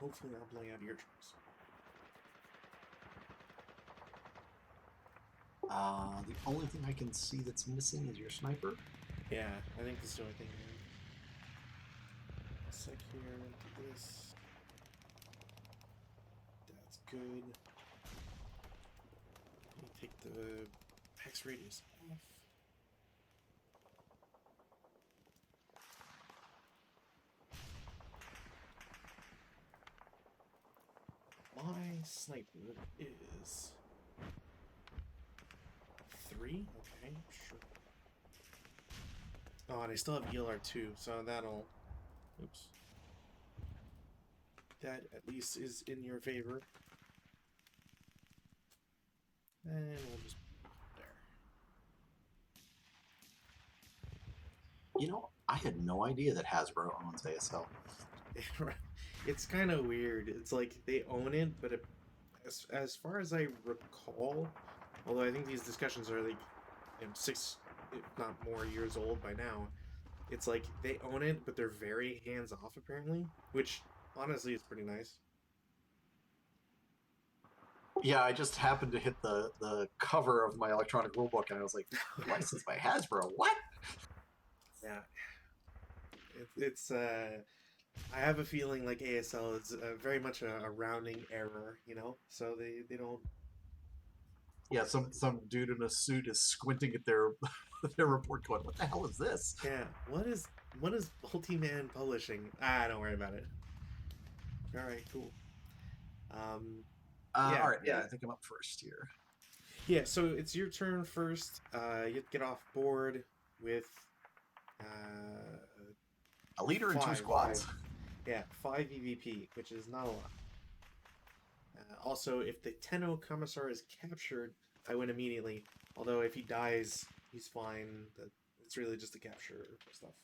hopefully not blowing out eardrums. The only thing I can see that's missing is your sniper. Yeah, I think this is the only thing. Sec here, do this. That's good. Let me take the hex radius off. My sniper is 3. Okay, sure. Oh, and I still have ELR2, so that'll... Oops. That at least is in your favor. And we'll just... There. You know, I had no idea that Hasbro owns ASL. It's kind of weird. It's like they own it, but as far as I recall, although I think these discussions are like 6, if not more, years old by now, it's like they own it, but they're very hands off apparently, which honestly is pretty nice. Yeah, I just happened to hit the cover of my electronic rulebook, and I was like, licensed by Hasbro? What? Yeah, it's I have a feeling like ASL is very much a rounding error, you know, so they don't. Yeah, some dude in a suit is squinting at their their report, going, "What the hell is this?" Yeah, what is Multi-Man Publishing? Ah, don't worry about it. All right, cool. Yeah, All right, yeah, I think I'm up first here. yeah. So it's your turn first. You get off board with A leader and 2 5. squads. Yeah, 5 EVP, which is not a lot. Also, if the Tenno Commissar is captured, I win immediately. Although if he dies, he's fine. It's really just the capture stuff.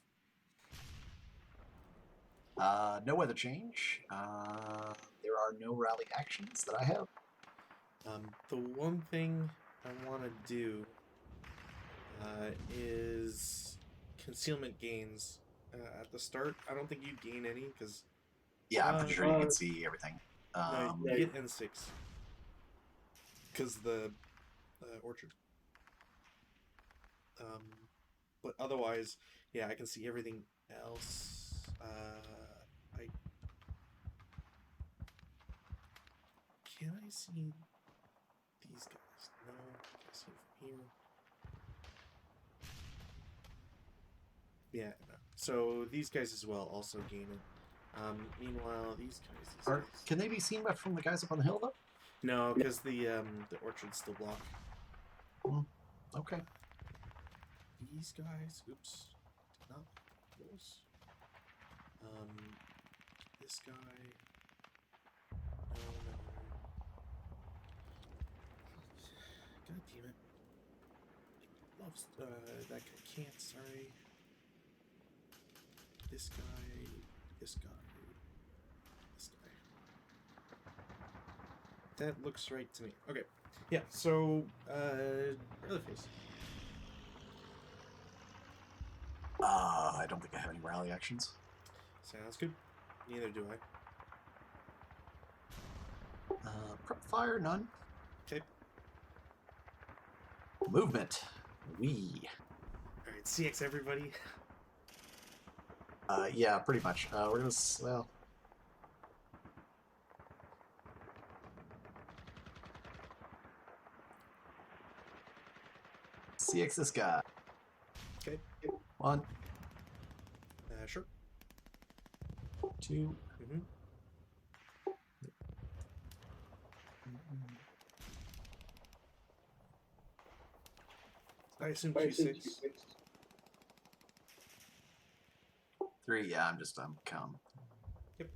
No weather change. There are no rally actions that I have. The one thing I want to do is concealment gains at the start. I don't think you gain any because Yeah, I'm pretty sure you can see everything. no, you get N6 because the orchard. But otherwise, yeah, I can see everything else. I can I see these guys? No, I can see from here. Yeah, no. So these guys as well also gain it. Meanwhile, these guys. Can they be seen from the guys up on the hill, though? No, because the orchard's still blocked. Okay. These guys, oops, did not those. This guy. No. God damn it. Loves that guy can't. Sorry. This guy. This guy. This guy. That looks right to me. Okay. Yeah. So, Leatherface. I don't think I have any rally actions. Sounds good. Neither do I. Prep fire, none. Okay. Movement. We. All right. CX everybody. Yeah, pretty much. We're gonna well. CX this guy. Okay. 1. Sure. 2. Mm-hmm. I assume Q6. 3. Yeah, I'm counting. Yep.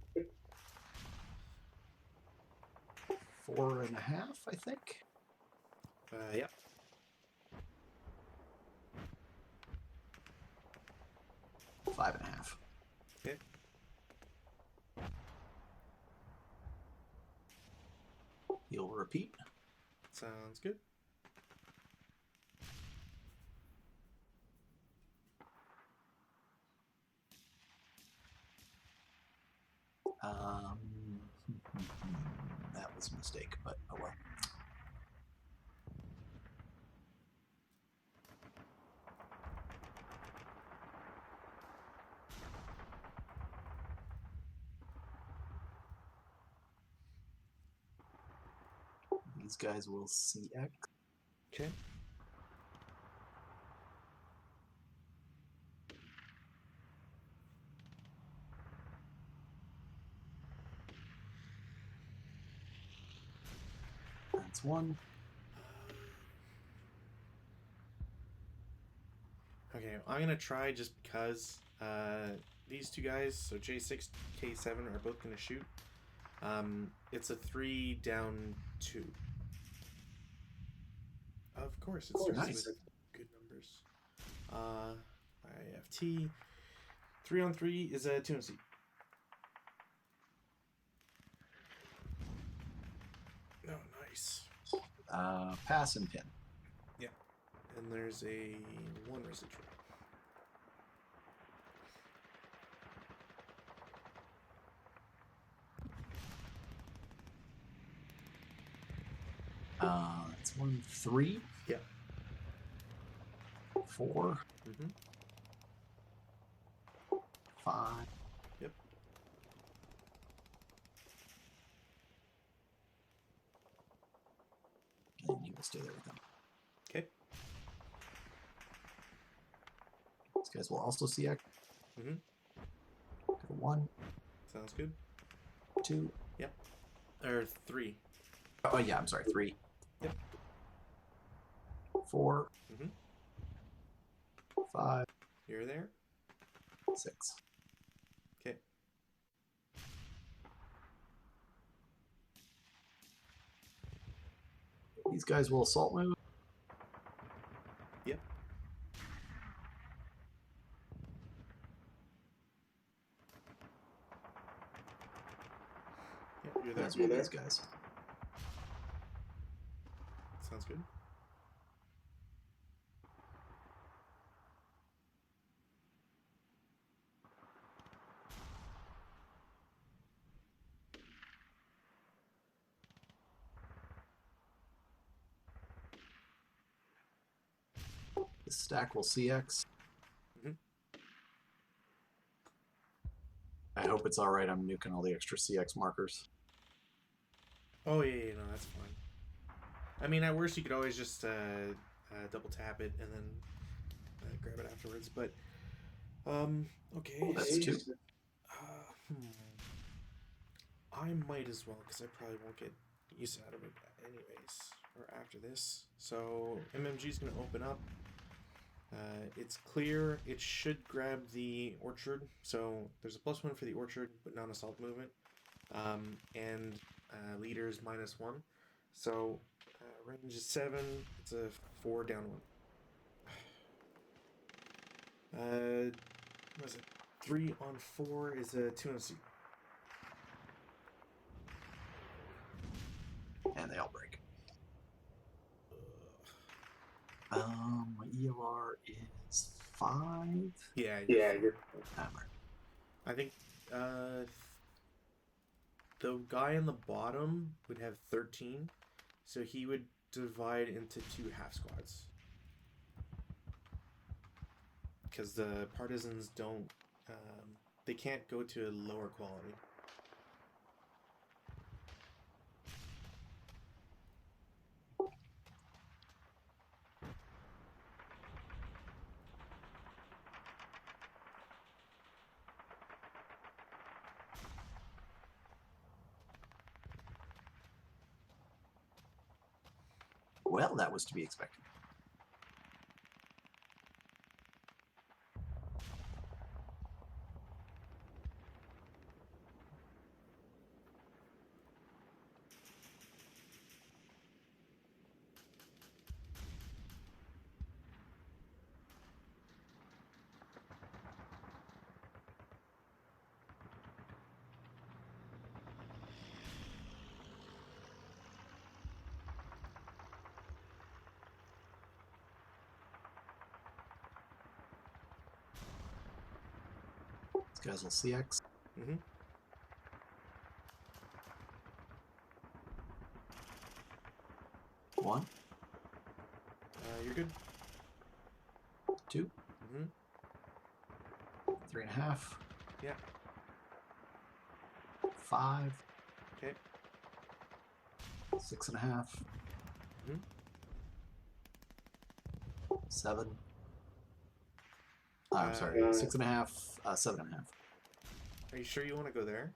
4.5, I think. Yep. 5.5. Okay. You'll repeat. Sounds good. That's a mistake, but oh well. These guys will CX. Okay. That's one. Okay, I'm gonna try just because these two guys, so J6, K7, are both gonna shoot. It's a 3 down 2. Of course, it starts Nice. with good numbers. IFT 3 on 3 is a 2 MC. Oh, nice. Pass and pin. Yeah, and there's a 1 residual. That's 1, 3. Yeah. 4. Mm-hmm. 5. Yep. And you will stay there with them. Okay. These guys will also CX. Mm-hmm. Go 1. Sounds good. 2. Yep. Or 3. Oh yeah, I'm sorry. 3. Yep. 4. Mm-hmm. 5. You're there. 6. Okay. These guys will assault move. Yep. Yep, you're there. As will these guys. Sounds good. The stack will CX. Mm-hmm. I hope it's all right. I'm nuking all the extra CX markers. Oh yeah, no, that's fine. I mean, at worst, you could always just double tap it and then grab it afterwards. But okay. That's 2. I might as well because I probably won't get use out of it anyways or after this. So MMG is gonna open up. It's clear. It should grab the orchard. So there's a +1 for the orchard, but non-assault movement. And leader is -1. So range is 7. It's a 4 down 1. What is it? 3 on 4 is a 2 MC. And they all break. My EOR is 5. Yeah, you're. I think the guy on the bottom would have 13, so he would divide into 2 half squads. Because the partisans don't, they can't go to a lower quality. Well, that was to be expected. These guys will CX. Mm-hmm. 1. You're good. 2. Mm-hmm. 3.5. Yeah. 5. Okay. 6.5. Mm-hmm. 7. I'm sorry, 6.5. 7.5. Are you sure you want to go there?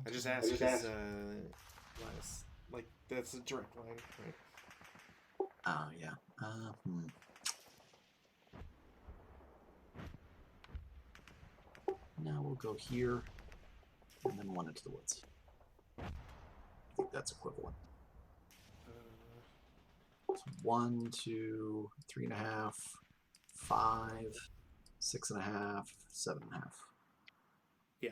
I just asked because like that's a direct line, right? Oh, yeah. Now we'll go here and then 1 into the woods. I think that's equivalent. So 1, 2, 3.5, 5, 6.5, 7.5. Yeah.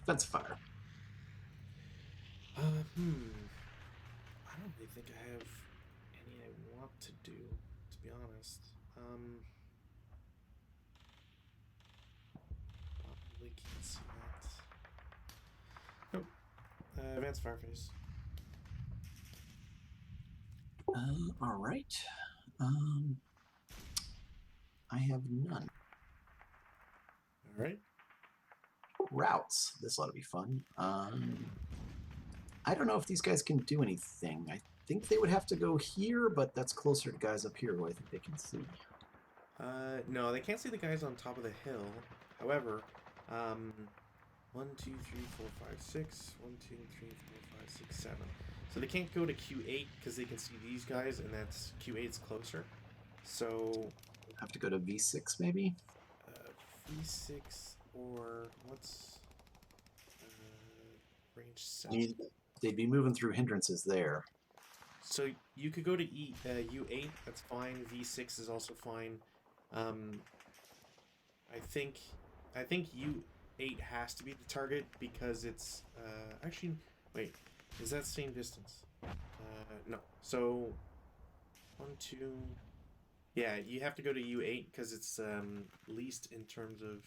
Defensive fire. I don't really think I have any I want to do, to be honest. Probably can't see that. Nope. Advanced fire phase. All right. I have none. All right. Routes. This ought to be fun. I don't know if these guys can do anything. I think they would have to go here, but that's closer to guys up here who I think they can see. No, they can't see the guys on top of the hill. However, 1, 2, 3, 4, 5, 6. 1, 2, 3, 4, 5, 6, 7. So they can't go to Q8 because they can see these guys, and that's Q8's closer. So have to go to V6 maybe. V6 or what's range 7? They'd be moving through hindrances there. So you could go to U8. That's fine. V6 is also fine. I think U8 has to be the target because it's actually wait, is that same distance? No. So 1, 2. Yeah, you have to go to U8 because it's least in terms of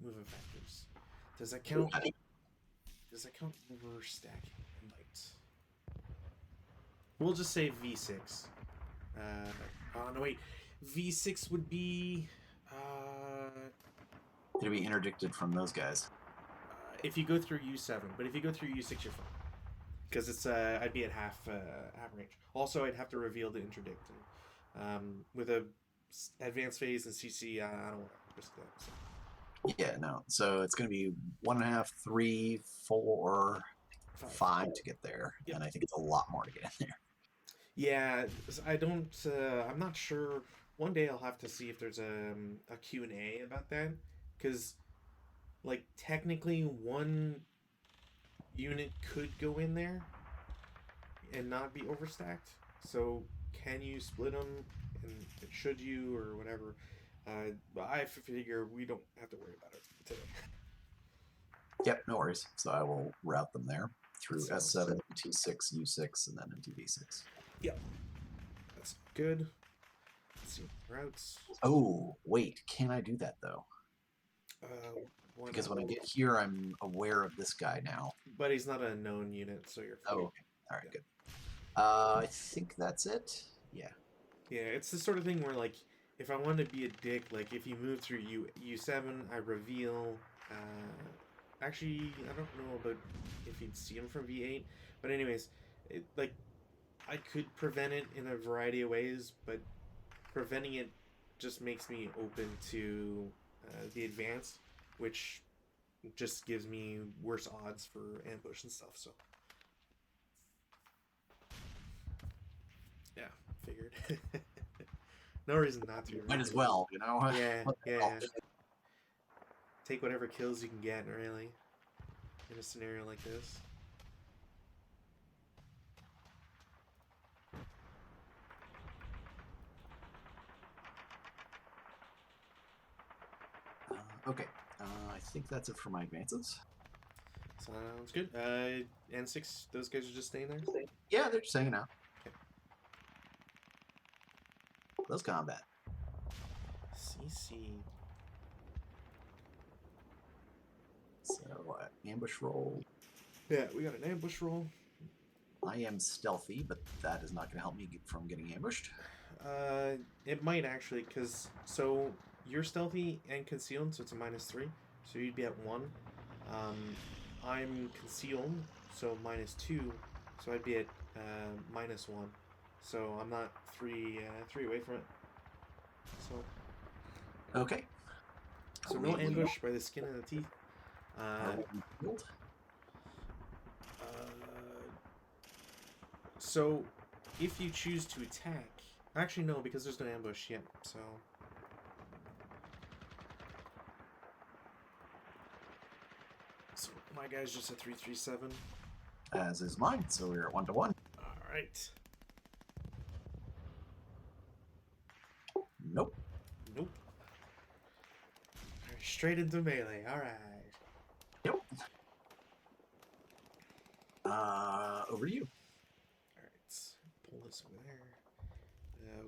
movement factors. Does that count? Does that count over stacking and lights? We'll just say V6. Oh no, wait. V6 would be. It'd be interdicted from those guys. If you go through U7, but if you go through U6, you're fine. Because it's I'd be at half range. Also, I'd have to reveal the interdict, and with a advanced phase and CC, I don't want to risk that. So. Yeah, no. So it's going to be 1.5, 3, 4, 5 to get there, and I think it's a lot more to get in there. Yeah, I don't. I'm not sure. One day I'll have to see if there's a Q&A about that, because, like, technically one unit could go in there and not be overstacked. So can you split them, and should you or whatever? I figure we don't have to worry about it today. Yep, no worries. So I will route them there through Sounds S7, T6, U6, and then into V6. Yep, that's good. Let's see routes. Oh, wait, can I do that though? Because not? when I get here, I'm aware of this guy now. But he's not a known unit, so you're fine. Oh, okay. All right, good. I think that's it. Yeah. Yeah, it's the sort of thing where, like, if I wanted to be a dick, like, if you move through U7, I reveal. Actually, I don't know about if you'd see him from V8, but anyways, like, I could prevent it in a variety of ways, but preventing it just makes me open to the advance, which just gives me worse odds for ambush and stuff. So, yeah, figured. No reason not to. Might Really. as well, you know? Yeah, What the yeah. hell? Take whatever kills you can get, really, in a scenario like this. Okay. I think that's it for my advances. Sounds good. N6, those guys are just staying there? Yeah, they're just hanging out. Okay. Close combat. CC. So, ambush roll. Yeah, we got an ambush roll. I am stealthy, but that is not going to help me from getting ambushed. It might actually, because, so, you're stealthy and concealed, so it's a -3, so you'd be at 1. I'm concealed, so -2, so I'd be at -1. So I'm not three away from it. So Okay. So no ambush by the skin of the teeth. So if you choose to attack, actually no, because there's no ambush yet. So my guy's just a 3-3-7. As is mine. So we're at 1-1. All right. Nope. Nope. Straight into melee. All right. Yep. Over to you. All right. Pull this over there.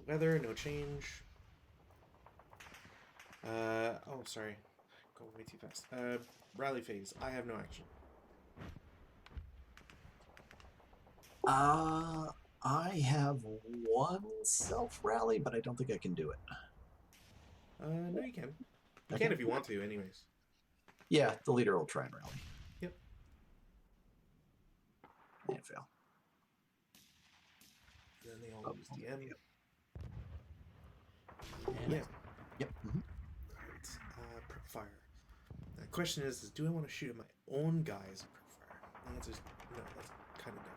Weather, no change. Oh, sorry. Going way too fast. Rally phase. I have no action. I have one self rally, but I don't think I can do it. No, you can. You can if you want to, anyways. Yeah, the leader will try and rally. Yep. And fail. Then they all use DM. Yep. Yeah. Yep. Mm-hmm. Alright. Prep fire. The question is do I want to shoot at my own guys at prep fire? The answer is no. That's kind of dumb.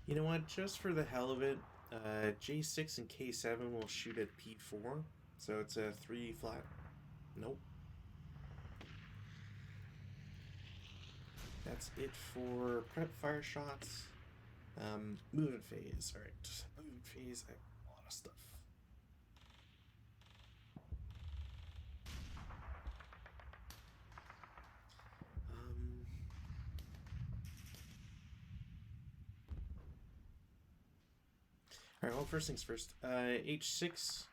You know what? Just for the hell of it, J6 and K7 will shoot at P4. So it's a 3 flat. Nope. That's it for prep fire shots. Movement phase. Alright. Movement phase. I have a lot of stuff. Alright, well, first things first. H6,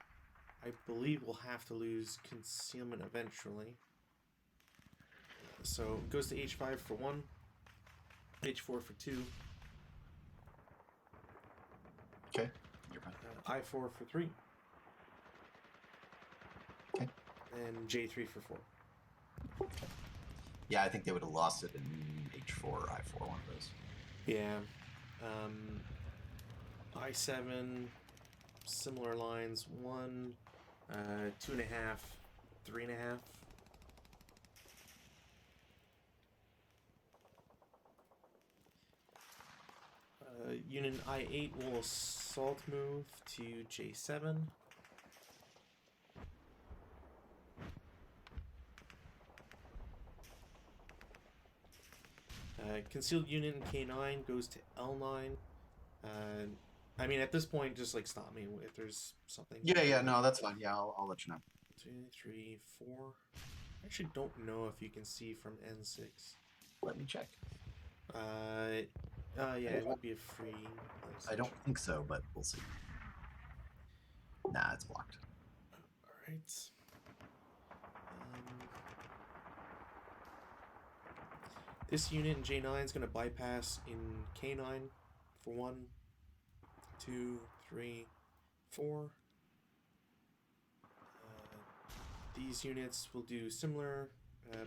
I believe we'll have to lose concealment eventually. So it goes to H5 for 1, H4 for 2. Okay, you're fine. I4 for 3. Okay. And J3 for 4. Okay. Yeah, I think they would have lost it in H4 or I4, one of those. Yeah. I7, similar lines. 1, 2.5, 3.5. Unit I8 will assault move to J7. Concealed unit in K9 goes to L9. I mean, at this point, just like stop me if there's something. Yeah, no, that's fine. Yeah, I'll let you know. 2, 3, 4. I actually don't know if you can see from N6. Let me check. Yeah, it would be a free place. I don't think so, but we'll see. Nah, it's blocked. Alright. This unit in J9 is going to bypass in K9 for 1, 2, 3, 4. These units will do similar.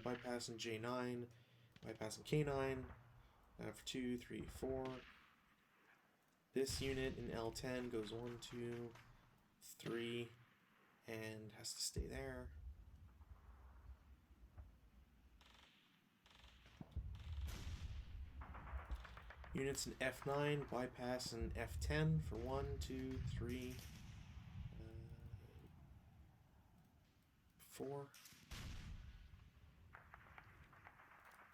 Bypass in J9, bypass in K9 for 2, 3, 4. This unit in L10 goes 1, 2, 3, and has to stay there. Units in F9, bypass in F10 for 1, 2, 3, 4.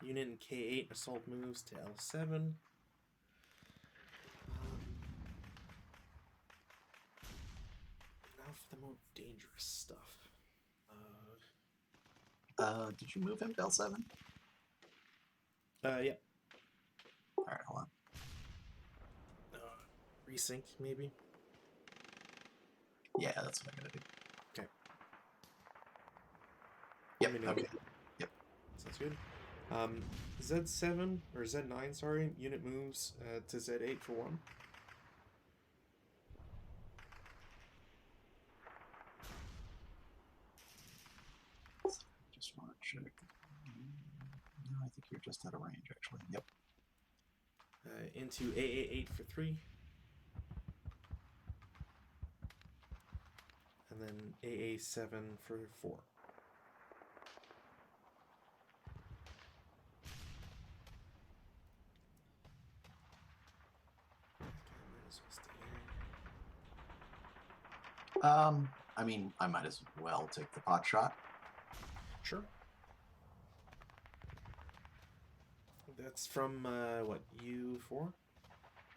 Unit in K8, assault moves to L7. Now for the more dangerous stuff. Did you move him to L7? Yeah. All right, hold on. Resync, maybe? Yeah, that's what I'm gonna do. Okay. Yep. Okay. Yep. Sounds good. Z7 or Z9, sorry, unit moves to Z8 for 1. Just want to check. No, I think you're just out of range, actually. Yep. Into AA8 for 3. And then AA7 for 4. I mean, I might as well take the pot shot. Sure. That's from, what, U4?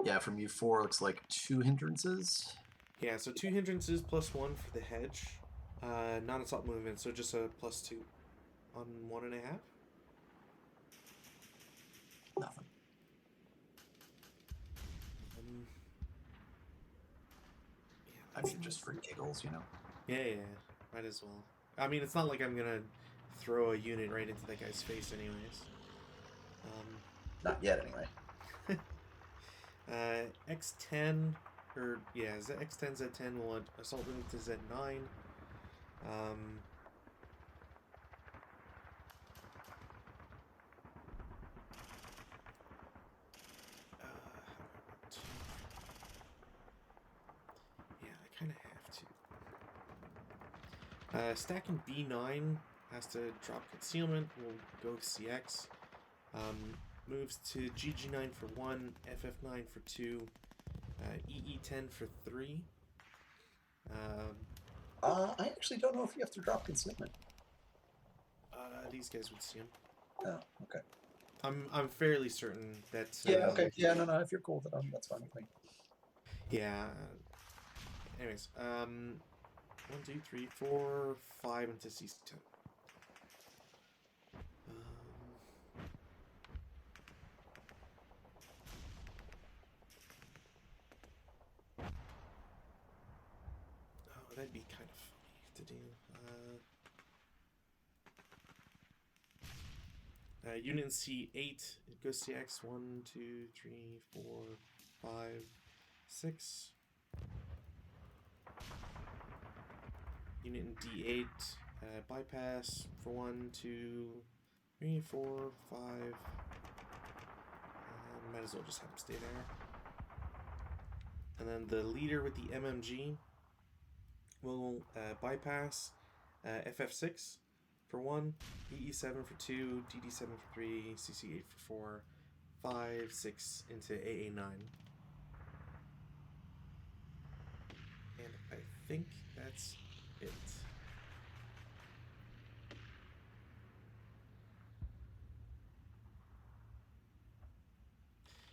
Yeah, from U4, looks like 2 hindrances. Yeah, so 2 hindrances plus 1 for the hedge. Non-assault movement, so just a +2 on 1.5. Nothing. Yeah, I mean, just for giggles, you know? Yeah, might as well. I mean, it's not like I'm gonna throw a unit right into that guy's face anyways. Not yet, anyway. X10, or yeah, X10, Z10 will assault move to Z9. Yeah, I kind of have to. Stacking B9 has to drop concealment. We'll go CX. Moves to GG9 for 1, FF9 for 2, EE10 for 3. I actually don't know if you have to drop concealment. These guys would see him. Oh, okay. I'm fairly certain that. Yeah. Okay. Yeah. No. If you're cool with it, that's fine with me. Yeah. Anyways, 1, 2, 3, 4, 5 into C10. That'd be kind of funny to do. Unit in C8, it goes CX 1, 2, 3, 4, 5, 6. Unit in D8, bypass for 1, 2, 3, 4, 5. Might as well just have him stay there. And then the leader with the MMG will bypass FF6 for 1, EE7 for 2, DD7 for 3, CC8 for 4, 5, 6 into AA9. And I think that's it.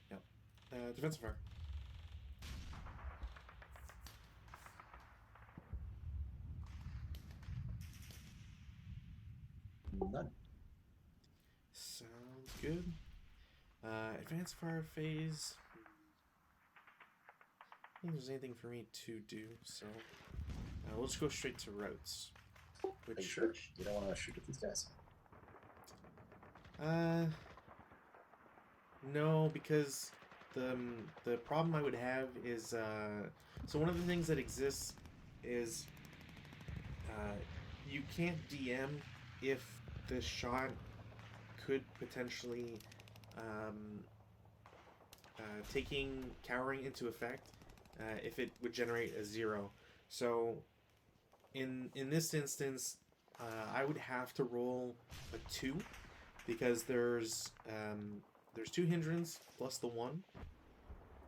Yep. Defensive fire. None. Sounds good. Advanced fire phase. I don't think there's anything for me to do, so we'll just go straight to routes. Which, are you sure? You don't want to shoot at these guys? No, because the problem I would have is so one of the things that exists is you can't DM if the shot could potentially taking cowering into effect if it would generate a 0. So in this instance, I would have to roll a 2 because there's there's 2 hindrance plus the 1.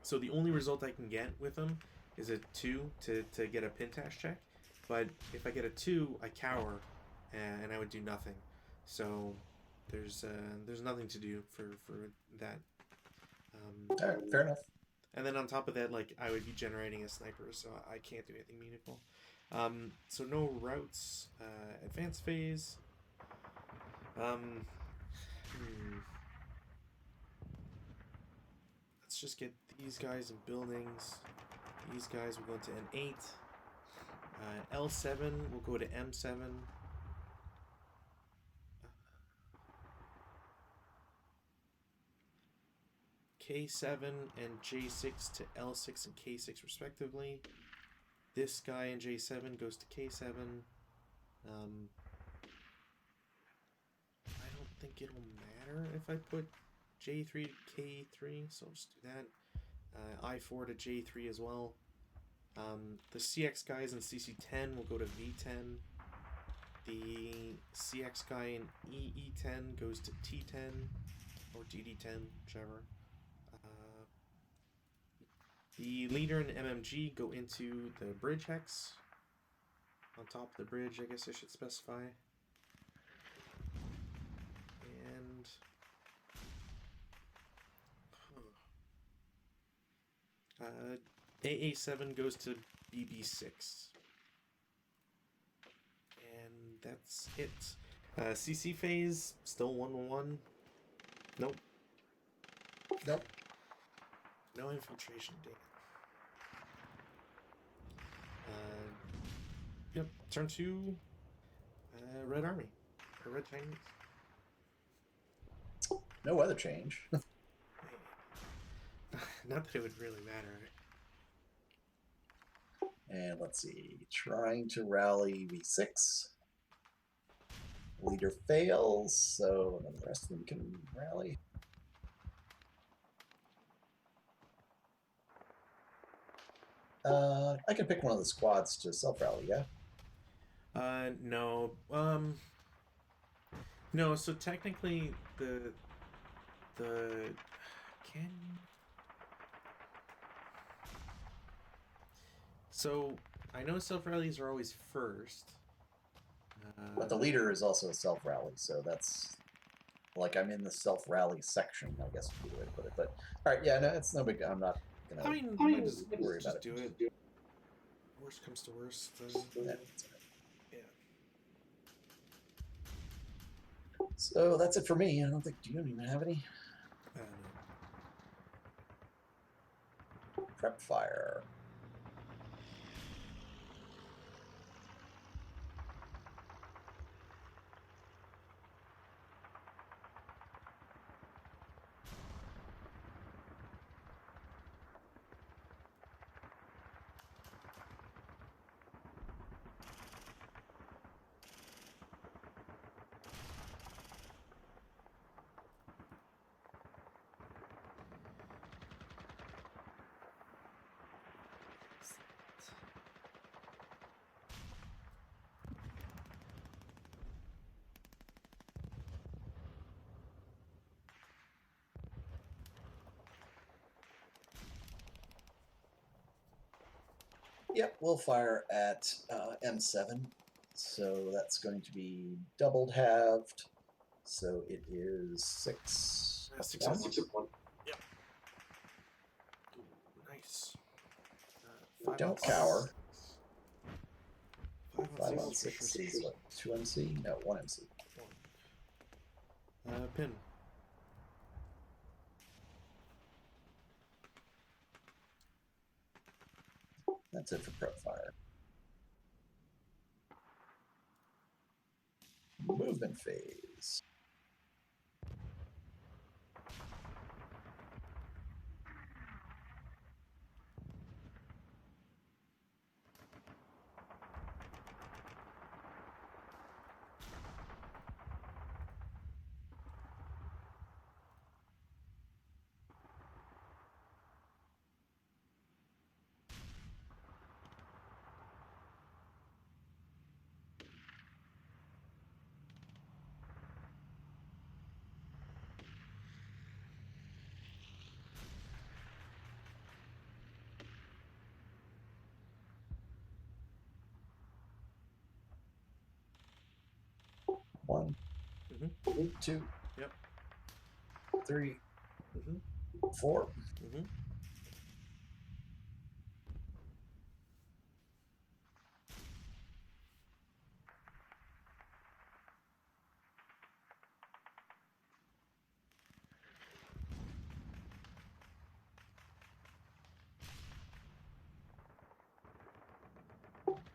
So the only result I can get with them is a 2 to get a pintash check. But if I get a 2, I cower, and I would do nothing. So there's nothing to do for that. All right, fair enough. And then on top of that, like, I would be generating a sniper, so I can't do anything meaningful. So no routes. Advanced phase. Let's just get these guys in buildings. These guys will go into N8. L7 will go to M7. K7 and J6 to L6 and K6 respectively. This guy in J7 goes to K7. I don't think it'll matter if I put J3 to K3, so I'll just do that. I4 to J3 as well. The CX guys in CC10 will go to V10. The CX guy in EE10 goes to T10 or DD10, whichever. The leader and MMG go into the bridge hex. On top of the bridge, I guess I should specify. And AA7 goes to BB6. And that's it. CC phase, still 1-1. Nope. Nope. No infiltration data. Yep, turn to Red Army. Or Red Chinese. No weather change. Not that it would really matter. And let's see. Trying to rally V6. Leader fails, so none of the rest of them can rally. I can pick one of the squads to self-rally, yeah? No. No, so technically the can so I know self-rallies are always first. But the leader is also a self-rally, so that's like I'm in the self-rally section, I guess would be the way to put it. But all right, yeah, no, it's no big. I'm not gonna. I mean, you might just worry just about do it. it. Worst comes to worst. Yeah, Yeah. so that's it for me. I don't think. Do you even have any? No. Prep fire. Yep, we'll fire at M7. So that's going to be doubled halved. So it is 6. 6 and 1. Yep. Ooh, nice. 5 Don't on cower. 5 5 on on 6 6 is what? 2 MC? No, 1 MC. Pin. That's it for prep fire. Movement phase. 1, Mm-hmm. 2, Yep. 3, Mm-hmm. 4. Mm-hmm.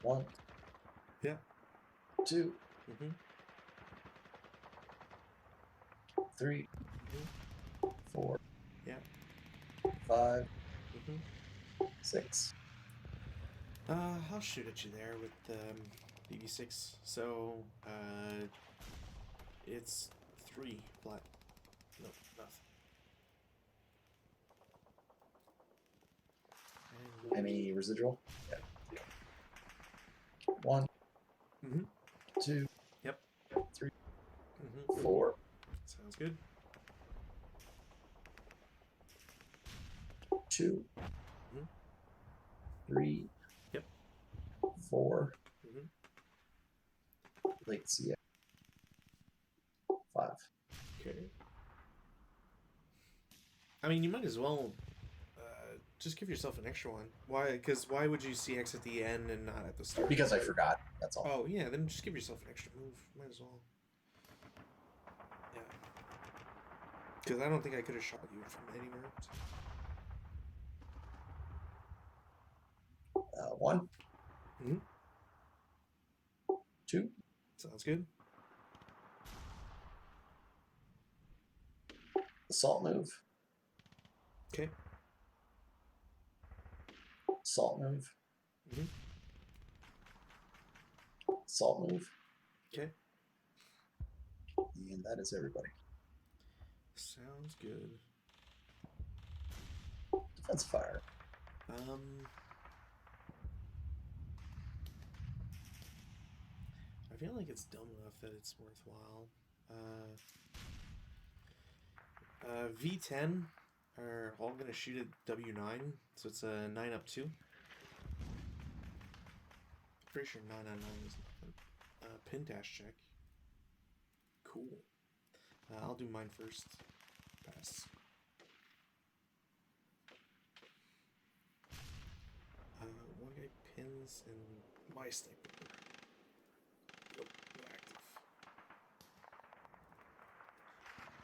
1, Yeah. 2, Mm-hmm. 3, Mm-hmm. 4, Yeah. 5, Mm-hmm. 6. I'll shoot at you there with BB6. So, it's 3 flat. No, nothing. And Any residual? Yeah. 1, mm-hmm. 2, Yep. 3, Mm-hmm. 4, Sounds good. 2, Mm-hmm. 3, Yep. 4. Mm-hmm. Late CA. 5. Okay. I mean, you might as well just give yourself an extra one. Why? Because why would you CX at the end and not at the start? Because I forgot. That's all. Oh, yeah, then just give yourself an extra move. Might as well. Yeah. Because I don't think I could have shot you from anywhere. So. 1, Mm-hmm. 2, Sounds good. assault move, Okay. assault move, Mm-hmm. assault move, Okay. and that is everybody. Sounds good. Defense fire. I feel like it's dumb enough that it's worthwhile. V10 are all gonna shoot at W9, so it's a 9 up 2. Pretty sure 9 on 9 is nothing. Pin dash check. Cool. I'll do mine first. Pass. One guy pins and my sniper. Nope, no active.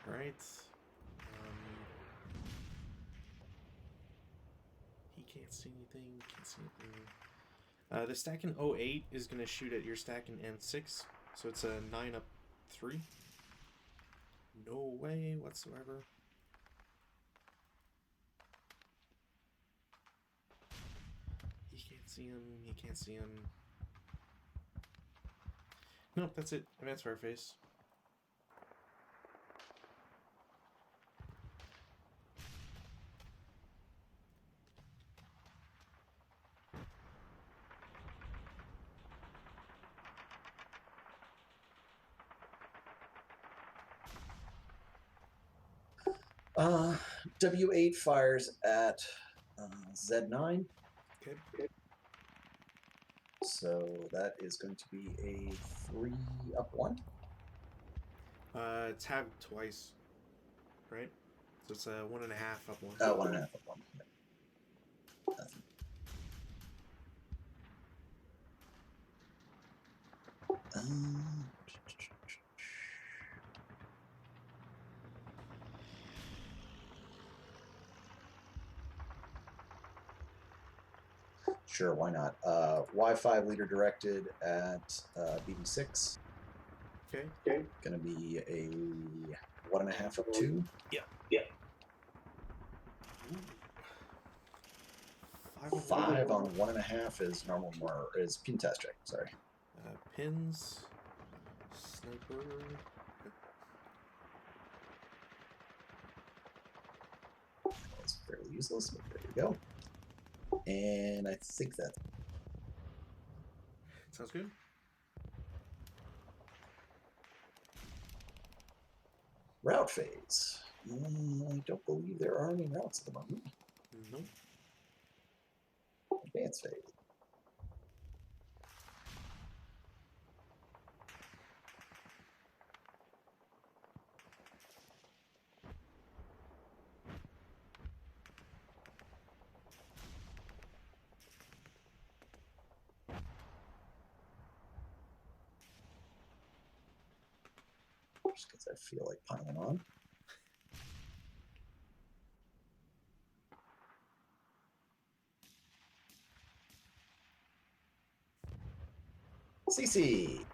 Alright. He can't see anything, can't see anything. The stack in 08 is going to shoot at your stack in N6, so it's a 9 up 3. No way whatsoever. He can't see him, he can't see him. Nope, that's it. Advanced Fireface. W8 fires at Z9. Okay. So that is going to be a 3 up 1. It's halved twice, right? So it's a 1.5 up 1. 1.5 up 1. Yep. Nothing. Sure, why not? Y5 leader directed at BB6. Okay. Gonna be a 1.5 up 2. Yeah. Ooh. 5 on 1.5 is normal, more is pin test check. Sorry. Pins. Sniper. It's fairly useless, but there we go. And I think that Sounds good. route phase. I don't believe there are any routes at the moment. Nope. Advance phase. just because I feel like piling on. CC.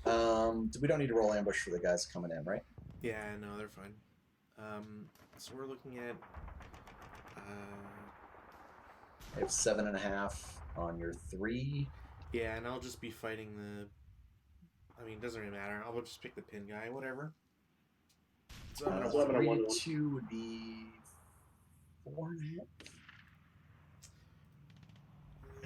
We don't need to roll ambush for the guys coming in, right? Yeah, no, they're fine. So we're looking at. I have 7.5 on your 3. Yeah, and I'll just be fighting the. I mean, it doesn't really matter. I'll just pick the pin guy, whatever. So I'm gonna 3-2 would be 4.5.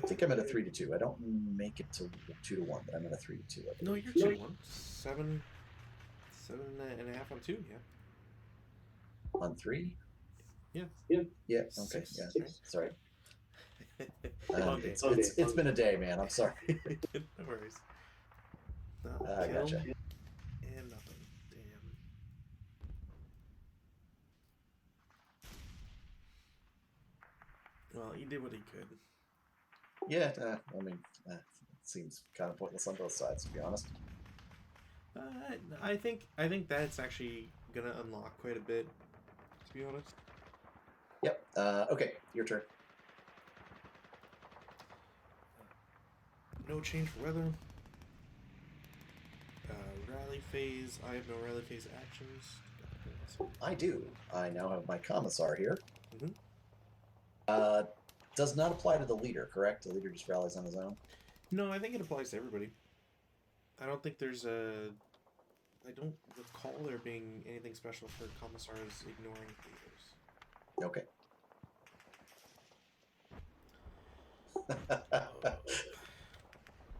I think I'm at a 3-2. I don't make it to 2-1, but I'm at a 3-2. No, you're 2-1. 7.5 on 2. Yeah. On 3? Yeah. Yeah. Okay. 6, Yeah. right? Sorry. Okay. It's been a day, man. I'm sorry. No worries. No, I gotcha. And nothing. Damn. Well, he did what he could. Yeah. I mean, it seems kind of pointless on both sides, to be honest. I think that's actually gonna unlock quite a bit, to be honest. Yep. Okay. Your turn. No change for weather. Rally phase. I have no rally phase actions. I do. I now have my commissar here. Mm-hmm. Does not apply to the leader, correct? The leader just rallies on his own? No, I think it applies to everybody. I don't think there's a... I don't recall there being anything special for commissars ignoring leaders. Okay.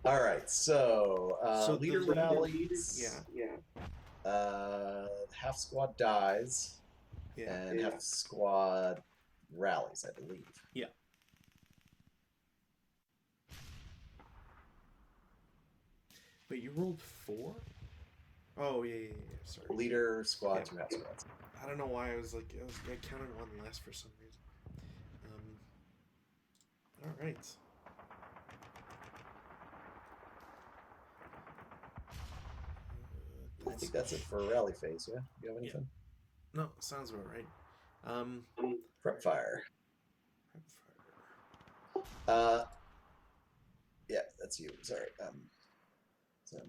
All right, so leader rallies. Yeah. Half squad dies, Yeah. and half squad rallies, I believe. Yeah. Wait, you rolled 4? Oh yeah. Sorry. Leader squad, 2 half squads. I don't know why I counted 1 less for some reason. All right. I think that's it for rally phase. Yeah. You have anything? Yeah. No, sounds about right. Prep fire. Yeah, that's you. Sorry. You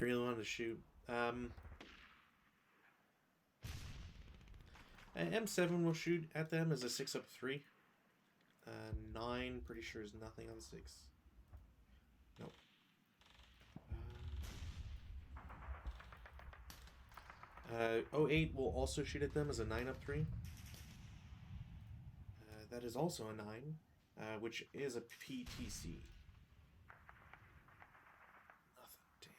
really wanted to shoot. M7 will shoot at them as a 6-3. 9, pretty sure is nothing on 6. Nope. 08 will also shoot at them as a 9-3. That is also a 9, which is a PTC. Nothing,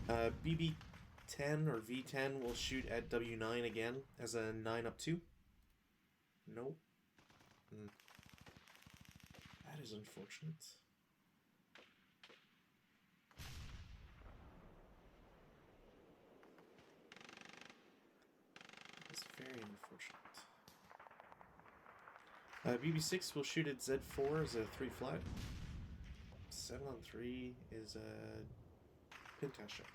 damn. BB10 or V10 will shoot at W9 again as a 9-2. Nope. That is unfortunate. That's very unfortunate. BB6 will shoot at Z4 as a 3 flat. 7-3 is a pintash check.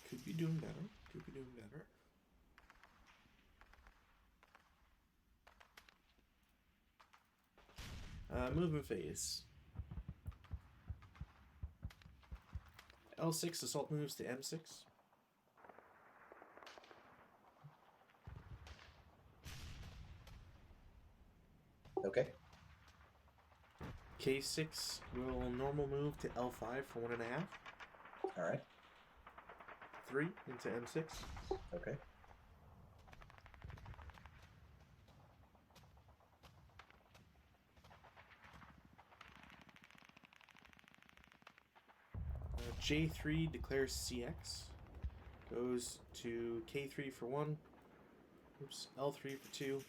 Could be doing better. Movement phase. L6 assault moves to M6. Okay. K6 will normal move to L5 for 1.5. All right. 3 into M6. Okay. J3 declares CX. Goes to K3 for 1. Oops. L3 for 2.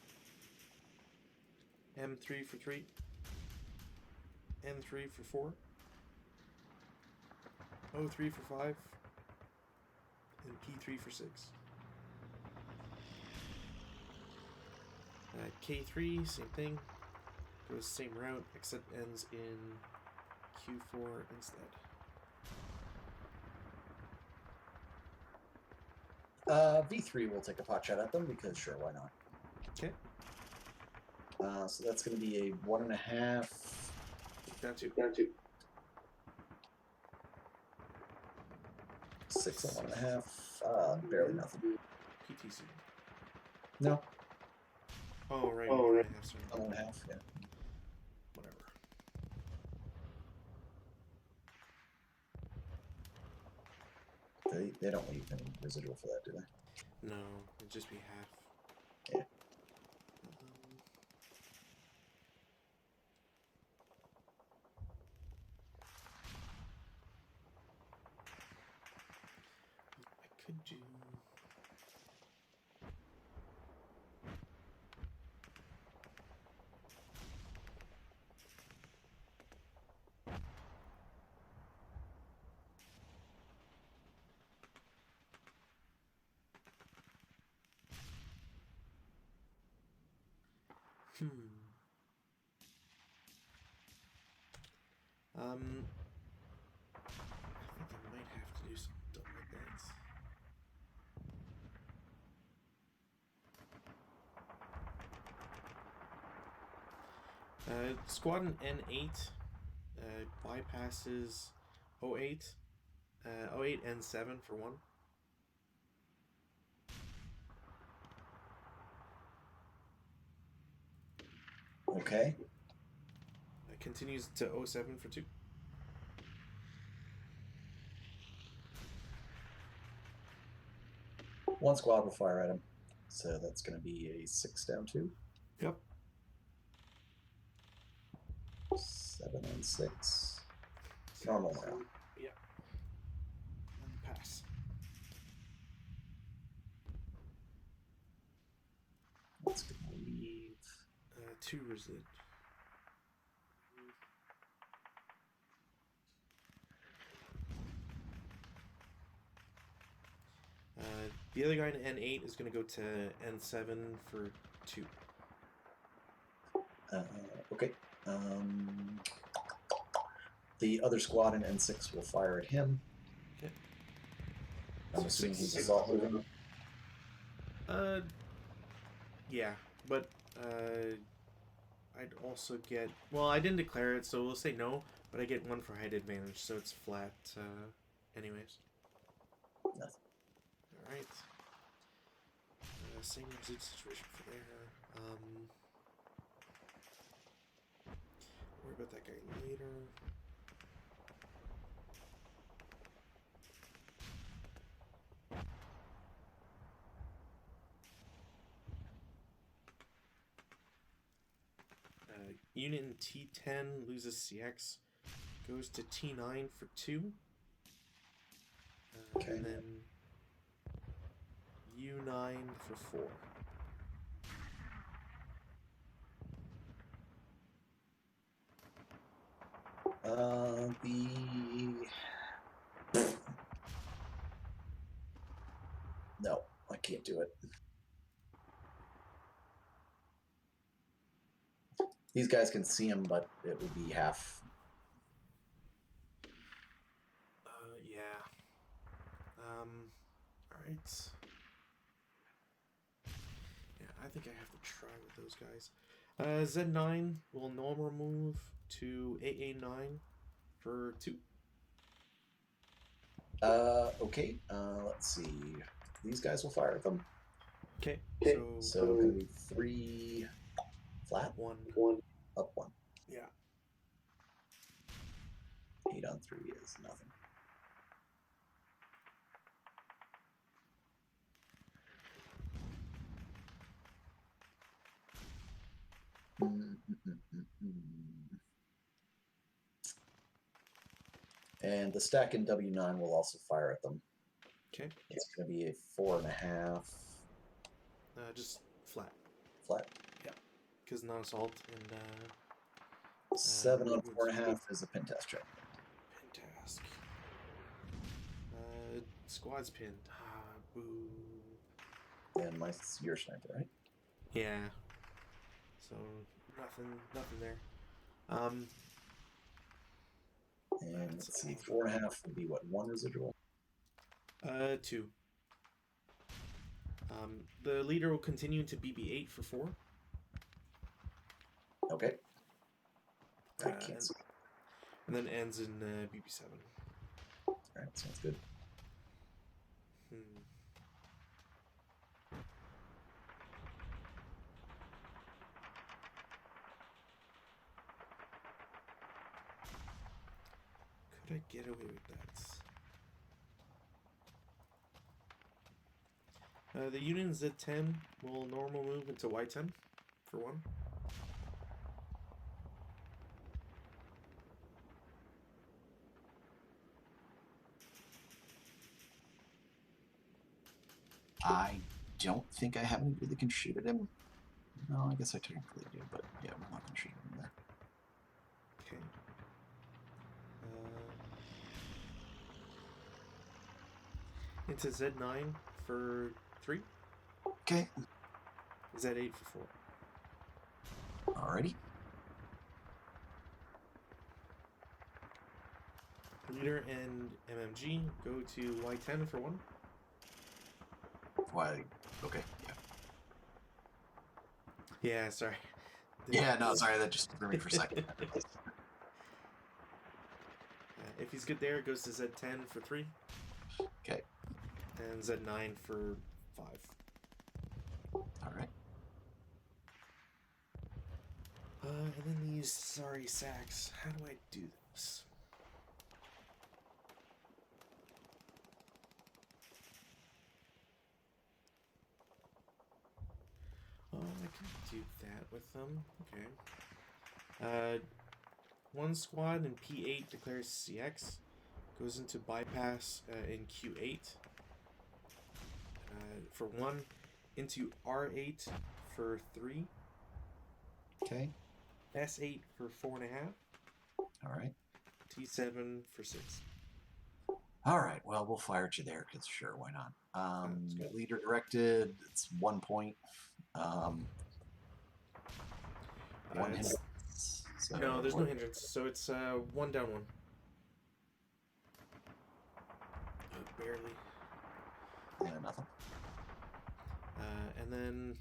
M3 for 3. N3 for 4. O3 for 5. And P3 for 6. K3, same thing. goes same route, except ends in Q4 instead. V3 will take a pot shot at them because sure, why not? Okay. So that's going to be a 1.5. Down 2. 6 and 1.5. Barely nothing. PTC. No. Oh, right. 1.5, sorry. 1.5, yeah. Whatever. They don't leave any residual for that, do they? No, it'd just be half. Yeah. I could do. I think I might have to do something dumb like that. Squadron N8 bypasses 08. 08 N7 for 1. Okay. Continues to 07 for 2. One squad will fire at him. So that's going to be a 6 down 2. Yep. 7 and 6. Normal morale. Yeah. And pass. That's going to leave 2 resid. The other guy in N8 is going to go to N7 for 2. Okay. The other squad in N6 will fire at him. Okay. I'm So assuming 6. he's assault moving. Yeah, but I'd also get. Well, I didn't declare it, so we'll say no. But I get 1 for height advantage, so it's flat. Anyways. Nothing. All right. Same resid situation for there. Worry about that guy later. Unit in T10 loses CX, goes to T9 for 2. Okay. And then U9 for 4. No, I can't do it. These guys can see him, but it would be half. Yeah. Alright. Yeah, I think I have to try with those guys. Z9 will normal move to AA9 for 2. Okay. Let's see. These guys will fire at them. Okay. So going to be 3 flat. 1. Up 1. Yeah. 8 on 3 is nothing. And the stack in W9 will also fire at them. Okay. It's going to be a 4.5. Just flat. Flat. Yeah. Because non-assault and 7 on 4.5 is a pin test check. Pin task. Squad's pinned. Boo. And your sniper, right? Yeah. So nothing there. And That's let's see, 4.5 would be what, 1 residual? 2. The leader will continue into BB8 for 4. Okay. I And, can't see. and then ends in BB7. All right, sounds good. Could I get away with that? The unit in Z10 will normal move into Y10 for 1. I don't think I have anybody that can shoot at him. No, I guess I technically do, but yeah, we're not going to shoot him there. Okay. Into Z9 for 3. Okay. Z8 for 4. Alrighty. Leader and MMG go to Y10 for 1. Why? Okay. Yeah. Yeah, sorry. Yeah, no, sorry, that just threw me for a second. If he's good there, it goes to Z10 for 3. Okay. And Z9 for 5. Alright. And then these sorry sacks. How do I do this? Oh, I can do that with them. Okay. One squad in P8 declares CX. Goes into bypass in Q8. For 1. Into R8 for 3. Okay. S8 for 4.5. Alright. T7 for 6. Alright, well, we'll fire at you there, because sure, why not? Good. Leader directed, it's 1 point. 1 hindrance. So no, there's no hindrance, so it's 1 down 1. Barely. Yeah, nothing. And then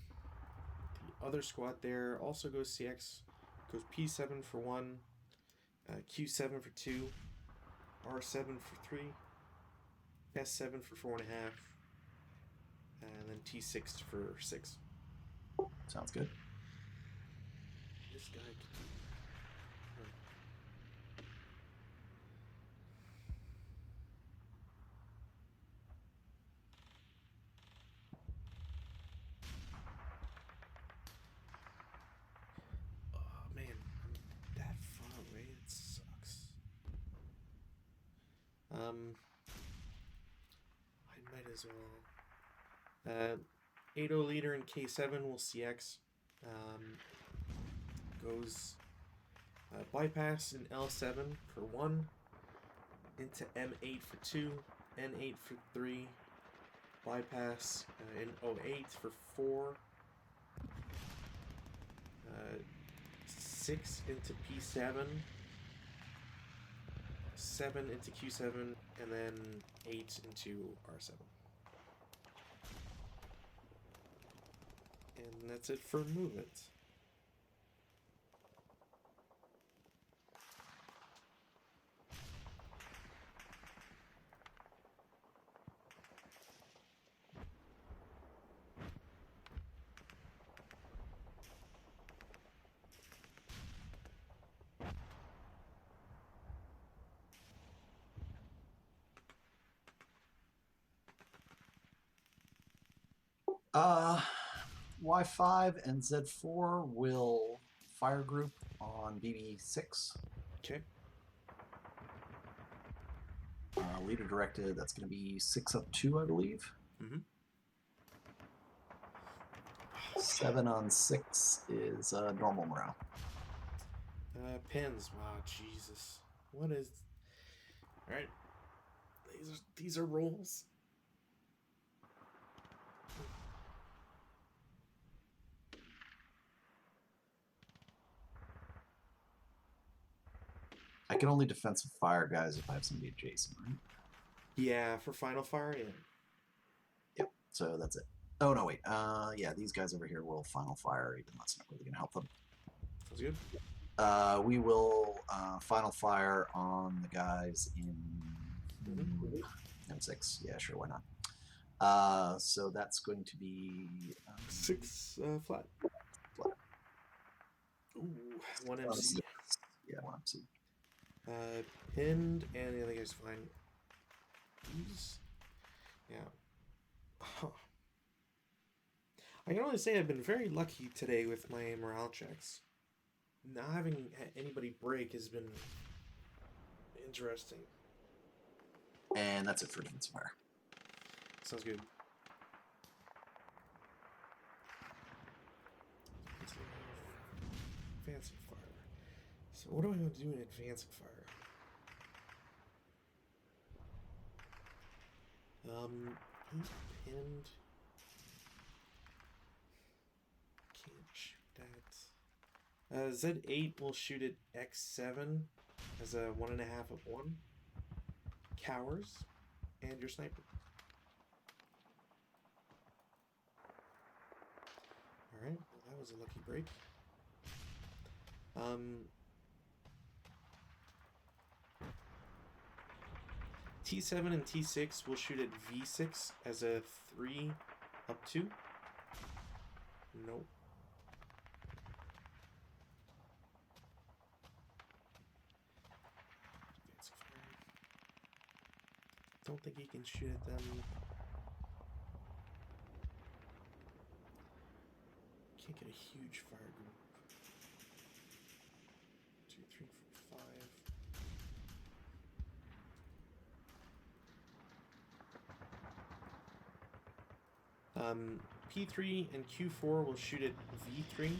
the other squad there also goes CX. Goes P7 for 1, Q7 for 2, R7 for 3, S7 for 4.5, and then T6 for 6. Sounds good. This guy can do. Oh man, I'm that far away. It sucks. I might as well. 80 leader in K7 will CX. Goes bypass in L7 for 1. Into M8 for 2. N8 for 3. Bypass in 08 for 4. 6 into P7. 7 into Q7. And then 8 into R7. And that's it for movement. Y5 and Z4 will fire group on BB6. Okay. Leader directed, that's going to be 6 up 2, I believe. Mm-hmm. 7 on 6 is normal morale. Pins. Wow, Jesus. What is... Alright. These are rolls. can only defensive fire guys if I have somebody adjacent, right? Yeah, for final fire, yeah. Yep. So that's it. Oh no, wait. Yeah, these guys over here will final fire, even though that's not really gonna help them. Sounds good. We will final fire on the guys in M6. Yeah, sure, why not? So that's going to be 6 flat. Flat. Ooh, 1 MC. Yeah, 1 MC. Pinned, and the other guy's fine. These, yeah. Huh. I can only say I've been very lucky today with my morale checks. Not having anybody break has been interesting. And that's it for defensive fire. Sounds good. Advancing fire. So what do I want to do in advancing fire? He's pinned. Can't shoot that. Z8 will shoot at X7 as a 1.5 of 1. Cowers. And your sniper. Alright, well, that was a lucky break. T7 and T6 will shoot at V6 as a 3 up 2. Nope. Don't think he can shoot at them. Can't get a huge fire group. 2, 3, 4, 5. P3 and Q4 will shoot at V3.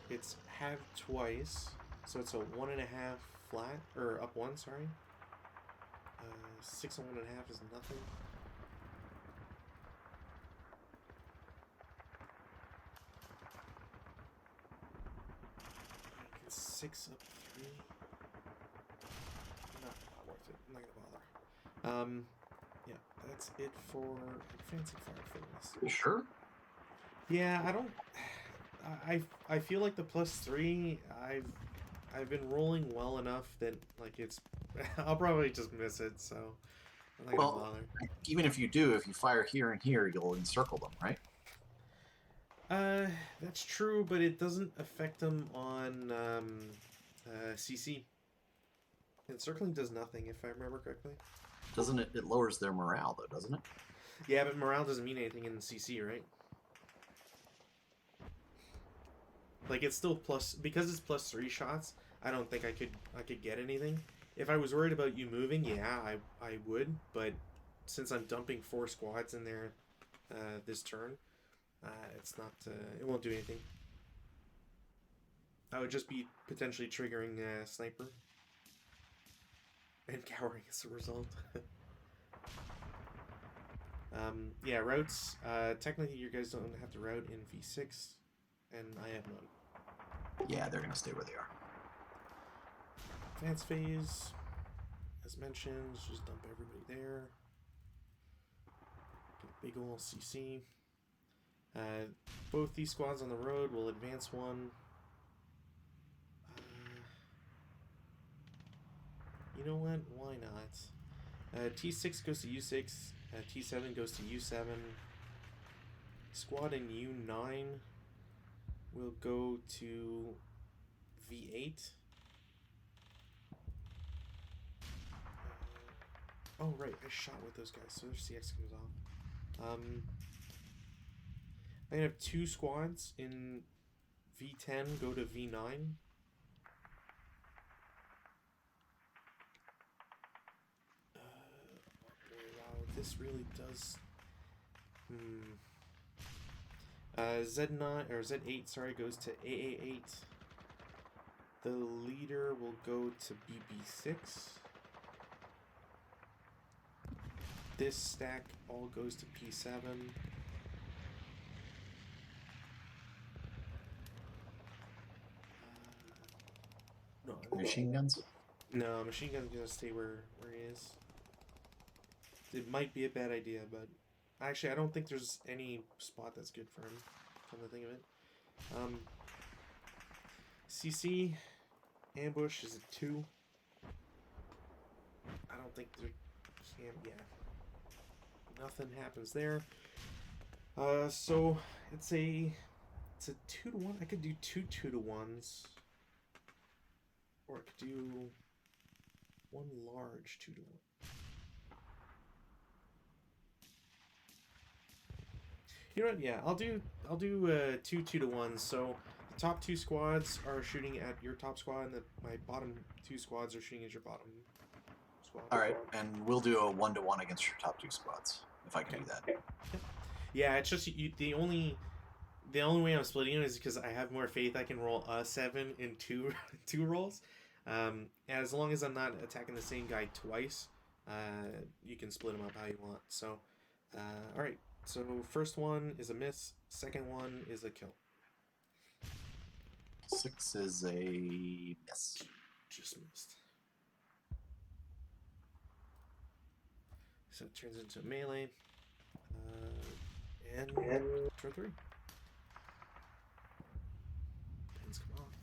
It's halved twice, so it's a 1.5 flat, or up 1, sorry. 6 and 1.5 is nothing. 6 up 3. Not worth it. I'm not gonna bother. Yeah, that's it for advancing fire fitness. You sure? Yeah, I don't. I feel like the +3. I've been rolling well enough that like it's. I'll probably just miss it, so I'm not gonna bother. Even if you do, if you fire here and here, you'll encircle them, right? That's true, but it doesn't affect them on CC. Encircling does nothing, if I remember correctly. Doesn't it? It lowers their morale, though, doesn't it? Yeah, but morale doesn't mean anything in CC, right? Like it's still plus because it's +3 shots. I don't think I could get anything. If I was worried about you moving, yeah, I would. But since I'm dumping 4 squads in there this turn, it's not. It won't do anything. I would just be potentially triggering sniper and cowering as a result. Yeah, routes. Technically, you guys don't have to route in V6, and I have none. Yeah, they're gonna stay where they are. Advance phase, as mentioned, just dump everybody there. Get a big ol' CC. Both these squads on the road will advance 1. You know what? Why not? T6 goes to U6. T7 goes to U7. Squad in U9 will go to V8. Oh, right. I shot with those guys, so their CX comes off. I'm going to have 2 squads in V10 go to V9. Wow, this really does... Z9, or Z8, sorry, goes to AA8. The leader will go to BB6. This stack all goes to P7. No, Machine guns? No, machine gun's gonna stay where he is. It might be a bad idea, but actually, I don't think there's any spot that's good for him. Come to think of it, CC ambush is a 2. I don't think there can. Yeah, nothing happens there. So it's a 2-to-1. I could do 2-2-to-1s, or I could do one large 2-to-1. You know what? Yeah, I'll do 2-2-to-1s. So the top 2 squads are shooting at your top squad, and my bottom 2 squads are shooting at your bottom squad. All right, and we'll do a 1-to-1 against your top 2 squads if I can do that. Yeah, it's just the only way I'm splitting it is because I have more faith I can roll a 7 in two rolls. As long as I'm not attacking the same guy twice, you can split them up how you want. So, all right. So first one is a miss. Second one is a kill. 6 is a miss. Just missed. So it turns into a melee. And turn 3. Pins come off.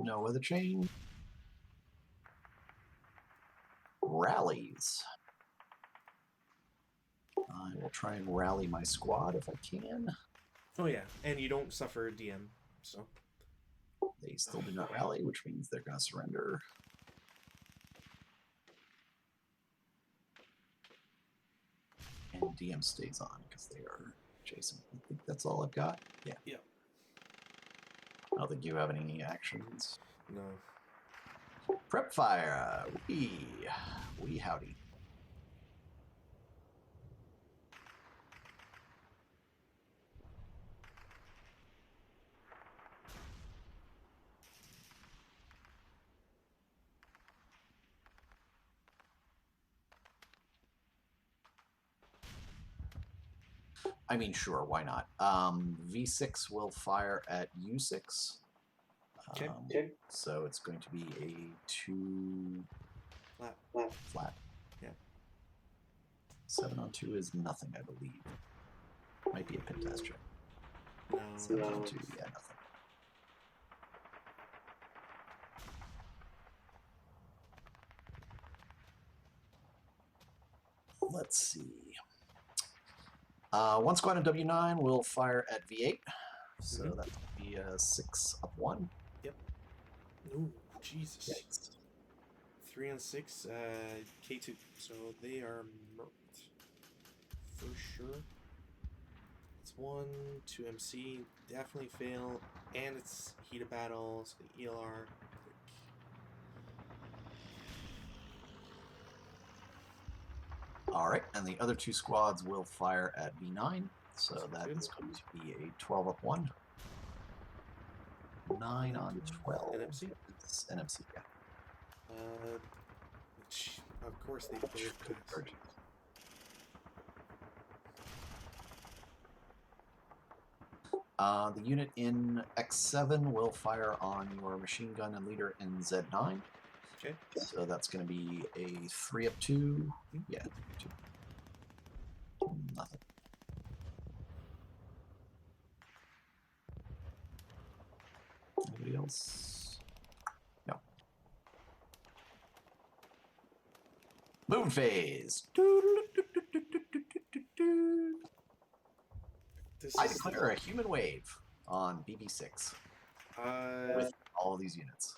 No other chain. Rallies. I will try and rally my squad if I can. Oh yeah, and you don't suffer DM, so. They still do not rally, which means they're going to surrender. And DM stays on because they are Jason. I think that's all I've got. Yeah. Yeah. I don't think you have any actions. No. Prep fire. Wee howdy. I mean, sure, why not? V6 will fire at U6. Okay. So it's going to be a 2 flat. Yeah. 7 on 2 is nothing, I believe. Might be a pin test check. No. 7 on 2, yeah, nothing. Let's see. One squad in W9 will fire at V8. So that will be a 6 up 1. Yep. Ooh, Jesus. Yikes. 3 on 6, K2. So they are murked. For sure. It's 1, 2 MC. Definitely fail. And it's heat of battle, so the ELR. Alright, and the other 2 squads will fire at V9. So that is going to be a 12 up 1. 9 on 12. NMC? It's NMC, yeah. Which, of course, they both pass. The unit in X7 will fire on your machine gun and leader in Z9. Okay. So that's going to be a 3 up 2. Yeah, 2. Nothing. Anybody else? No. Moon phase. I declare a human wave on BB6 with all of these units.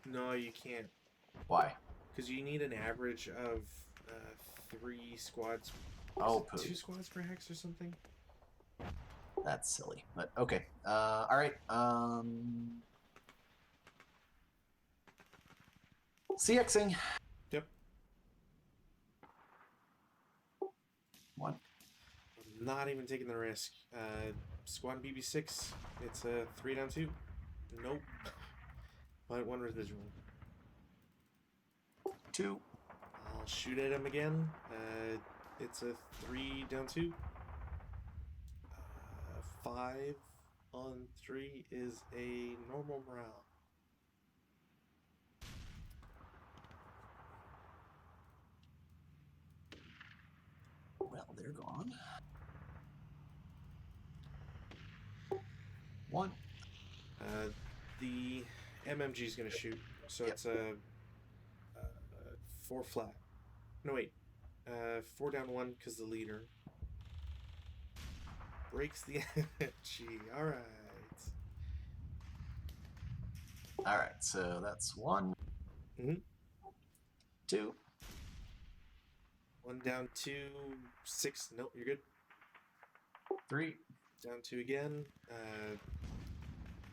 No, you can't. Why? Because you need an average of 3 squads. Oh, poo. 2 squads per hex or something? That's silly, but okay. All right. CXing. Yep. 1. I'm not even taking the risk. Squad BB6. It's a 3 down 2. Nope. But 1 residual. 2. I'll shoot at him again. It's a 3 down 2. 5 on 3 is a normal morale. Well, they're gone. 1. The MMG is going to shoot, so Yep. it's a 4 flat. No, wait. 4 down 1 because the leader breaks the MMG. All right. All right, so that's 1. Mm-hmm. 2. 1 down 2, 6. Nope, you're good. 3. Down 2 again.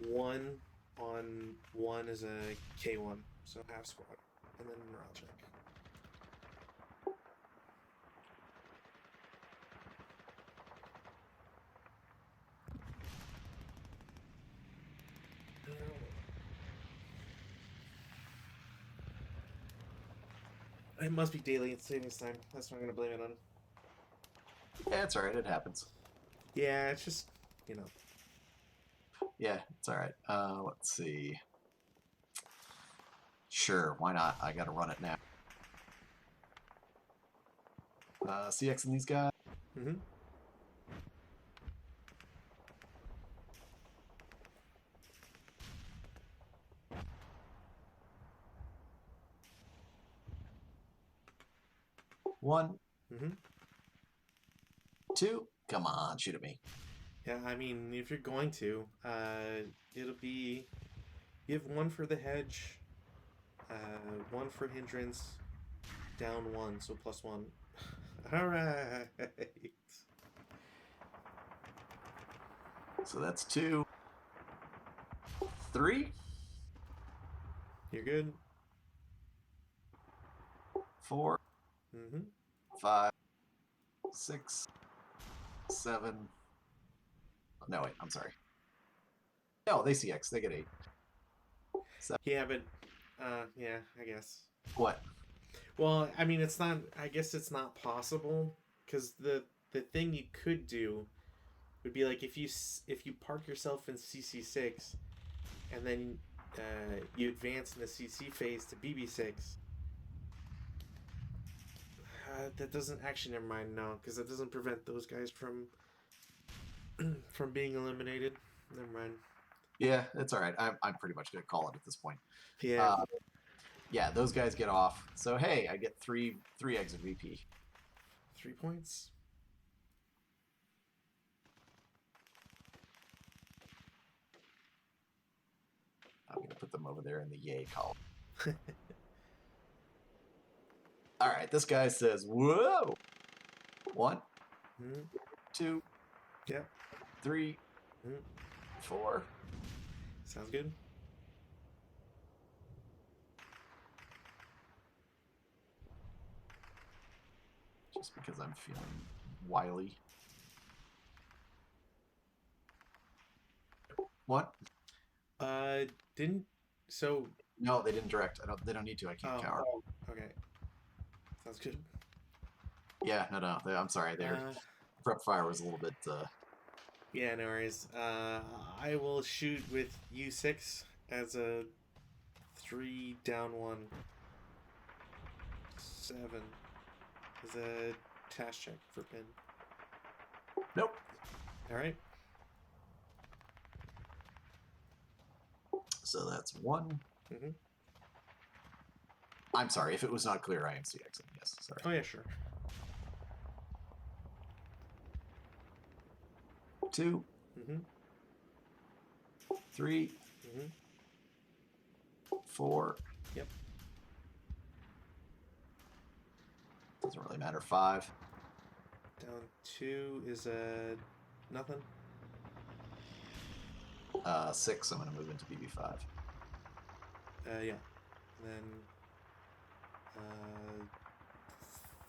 1 on 1 is a K1, so half squad, and then morale check. It must be daylight savings time. That's what I'm gonna blame it on. Yeah, it's all right. It happens. Yeah, it's just, you know. Yeah, it's all right. Let's see. Sure, why not? I got to run it now. CX and these guys. Mm-hmm. One, Mm-hmm. 2. Come on, shoot at me. Yeah, I mean, if you're going to, it'll be, you have 1 for the hedge, 1 for hindrance, down 1, so +1. All right. So that's 2. 3. You're good. 4. Mm-hmm. 5. 6. 7. No, wait, I'm sorry. No, they CX. They get 8. 7. Yeah, but, yeah, I guess. What? Well, I mean, it's not. I guess it's not possible because the thing you could do would be like if you park yourself in CC6, and then you advance in the CC phase to BB6. That doesn't actually. Never mind. No, because that doesn't prevent those guys from from being eliminated. Never mind. Yeah, it's all right. I'm pretty much going to call it at this point. Yeah. Yeah, those guys get off. So, hey, I get 3 exit VP. 3 points. I'm going to put them over there in the yay column. All right, this guy says, whoa. 1, Mm-hmm. 2, Yeah. 3, Mm-hmm. 4. Sounds good. Just because I'm feeling wily. 1. Didn't so. No, they didn't direct. They don't need to. I can't cower. Okay. Sounds good. Yeah, no. I'm sorry. Their prep fire was a little bit. Yeah, no worries. I will shoot with U6 as a 3 down 1. 7 as a task check for pin. Nope. All right. So that's 1. Mm-hmm. I'm sorry if it was not clear. I am CXing. Yes, sorry. Oh yeah, sure. 2. Mm-hmm. 3. Mm-hmm. 4. Yep. Doesn't really matter. 5. Down 2 is a nothing. 6. I'm going to move into BB5. Yeah. And then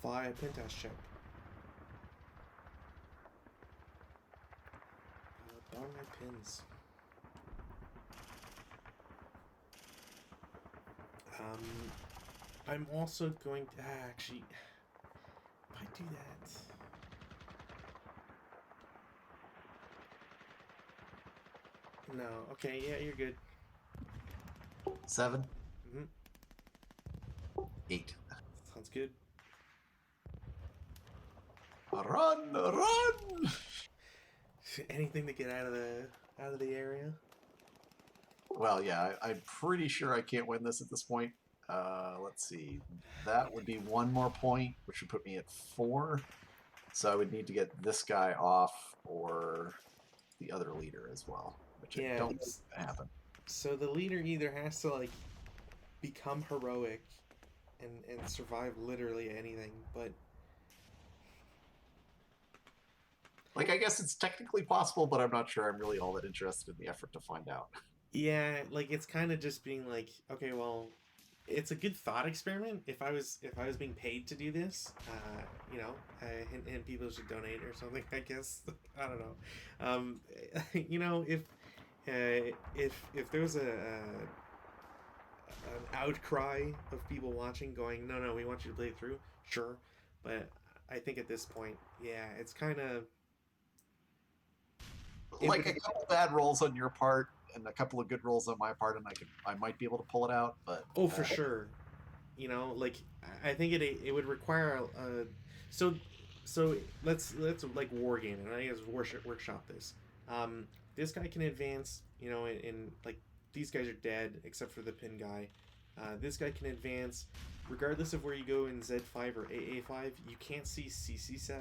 5 pin task check. Bottom my pins. I'm also going to actually. If I do that. No. Okay. Yeah, you're good. 7, Hmm. 8. Sounds good. Run, run! Anything to get out of the area. Well, yeah, I'm pretty sure I can't win this at this point. Let's see. That would be 1 more point, which would put me at 4. So I would need to get this guy off or the other leader as well, which I Yeah. don't think is going to happen. So the leader either has to like become heroic and survive literally anything, but Like, I guess it's technically possible, but I'm not sure I'm really all that interested in the effort to find out. yeah, like it's kind of just being like, okay, well, it's a good thought experiment. If I was being paid to do this, and people should donate or something. I guess I don't know. You know, if there was an outcry of people watching, going, no, no, we want you to play it through, sure, but I think at this point, yeah, it's kind of it Like would. a couple bad rolls on your part and a couple of good rolls on my part, and I might be able to pull it out. But Oh, for sure. You know, like I think it would require so so let's like war game, and I guess workshop this. This guy can advance. You know, in like these guys are dead except for the pin guy. This guy can advance regardless of where you go in Z5 or AA5. You can't see CC7,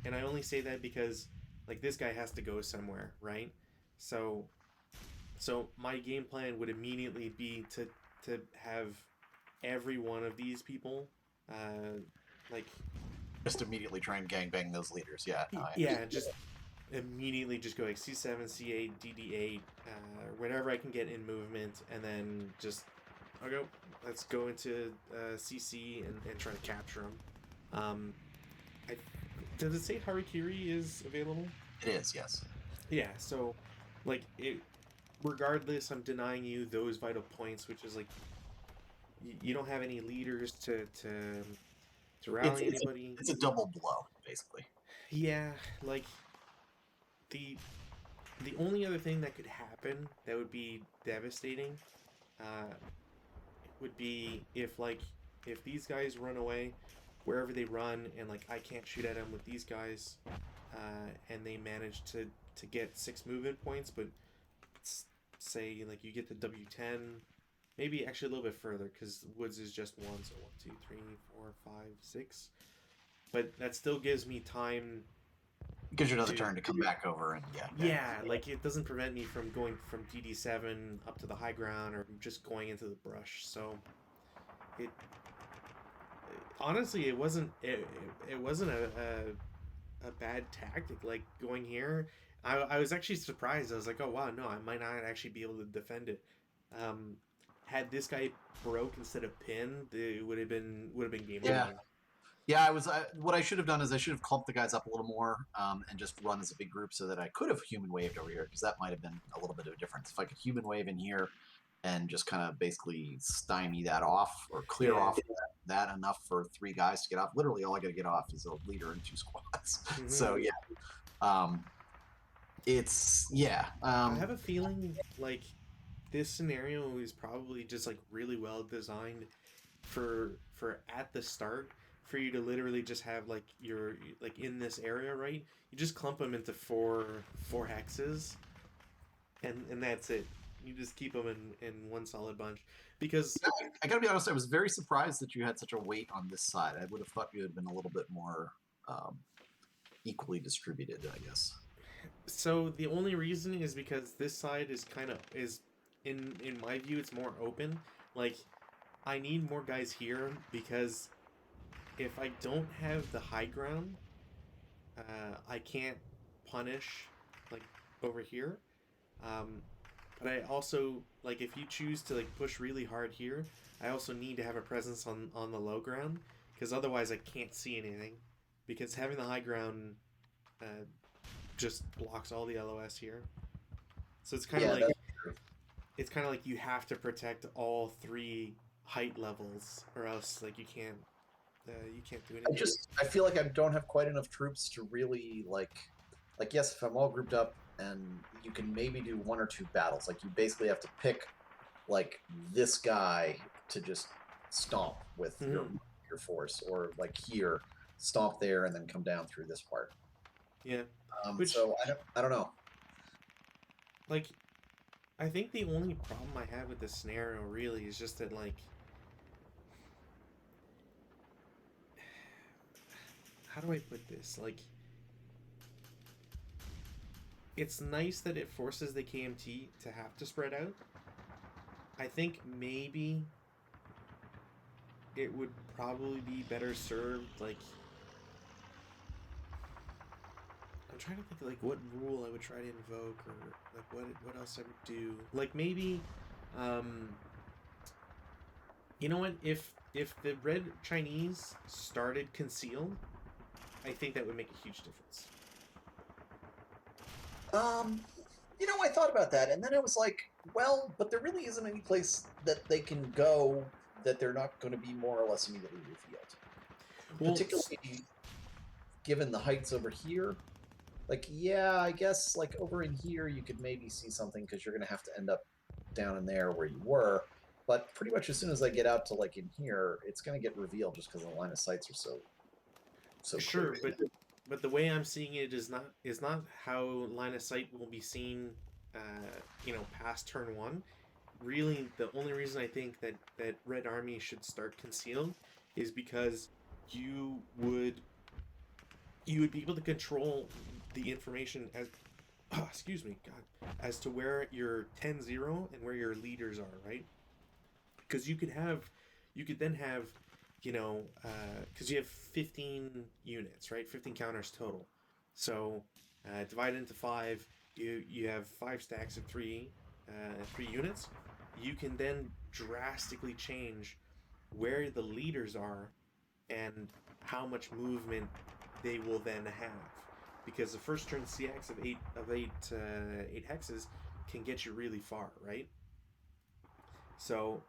and I only say that because like this guy has to go somewhere, right? So my game plan would immediately be to have every one of these people, like just immediately try and gangbang those leaders. Yeah, no, I yeah, understand. just immediately just go like C7, C8, DD8, whatever I can get in movement, and then just I'll go. Let's go into CC and try to capture them. I, does it say Harikiri is available? It is, yes. Yeah, so like it. Regardless, I'm denying you those vital points, which is like you don't have any leaders to It's rally it's a, anybody. it's a double blow, basically. Yeah, like the the only other thing that could happen that would be devastating uh, would be if these guys run away wherever they run, and like I can't shoot at them with these guys, and they manage to get 6 movement points, but say like you get the W10, maybe actually a little bit further because woods is just one, so 1, 2, 3, 4, 5, 6, but that still gives me time Gives you another to. turn to come back over and yeah. Yeah, like it doesn't prevent me from going from DD7 up to the high ground or just going into the brush. So it honestly it wasn't a bad tactic. Like going here, I was actually surprised. I was like, oh wow, no, I might not actually be able to defend it. Um, had this guy broke instead of pin, it would have been game Yeah. over. Yeah, what I should have done is I should have clumped the guys up a little more and just run as a big group so that I could have human waved over here because that might have been a little bit of a difference. If I could human wave in here and just kind of basically stymie that off or clear Yeah. off that enough for 3 guys to get off. Literally, all I got to get off is a leader and 2 squads. Mm-hmm. So yeah, um, it's yeah. I have a feeling like this scenario is probably just like really well designed for at the start for you to literally just have like your like in this area, right? You just clump them into four hexes, and that's it. You just keep them in one solid bunch because I gotta be honest. I was very surprised that you had such a weight on this side. I would have thought you had been a little bit more um, equally distributed. I guess. so the only reason is because this side is kind of is in my view it's more open. Like I need more guys here because if I don't have the high ground, I can't punish like over here. Um, but I also like if you choose to like push really hard here, I also need to have a presence on the low ground because otherwise I can't see anything. Because having the high ground uh, just blocks all the LOS here. So Yeah, that's it's kind of like you have to protect all 3 height levels, or else like you can't do anything. I feel like I don't have quite enough troops to really like yes, if I'm all grouped up and you can maybe do 1 or 2 battles. Like, you basically have to pick like this guy to just stomp with your force, or like here, stomp there, and then come down through this part. Yeah. Which, So I don't know. like, I think the only problem I have with this scenario really is just that, like, how do I put this? Like, it's nice that it forces the KMT to have to spread out. I think maybe it would probably be better served, like, I'm trying to think of, like, what rule I would try to invoke, or like what else I would do. Like, maybe, um, you know what? If the red Chinese started concealed, I think that would make a huge difference. I thought about that, and then I was like, well, but there really isn't any place that they can go that they're not going to be more or less immediately revealed. Well, Particularly given the heights over here. Like, yeah, I guess like over in here you could maybe see something because you're going to have to end up down in there where you were. But pretty much as soon as I get out to like in here, it's going to get revealed just because the line of sights are so sure, clear. but the way I'm seeing it is not how line of sight will be seen, past turn one. Really, the only reason I think that Red Army should start concealed is because you would you would be able to control the information as excuse me, God, as to where your 10-0 and where your leaders are, right? Because you could then have, because you have 15 units, right? 15 counters total. So divided into five, you have 5 stacks of three units. You can then drastically change where the leaders are and how much movement they will then have, because the first turn CX of eight hexes can get you really far, right? So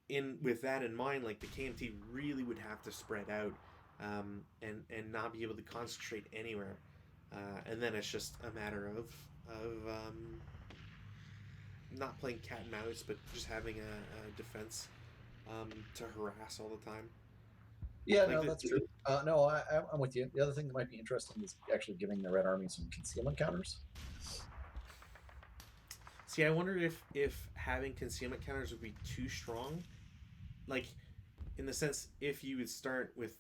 in with that in mind, like, the KMT really would have to spread out, and not be able to concentrate anywhere, and then it's just a matter of not playing cat and mouse, but just having a defense, to harass all the time. Yeah, Like no, the that's true. No, I'm with you. The other thing that might be interesting is actually giving the Red Army some concealment counters. See, I wonder if having concealment counters would be too strong, like, in the sense, if you would start with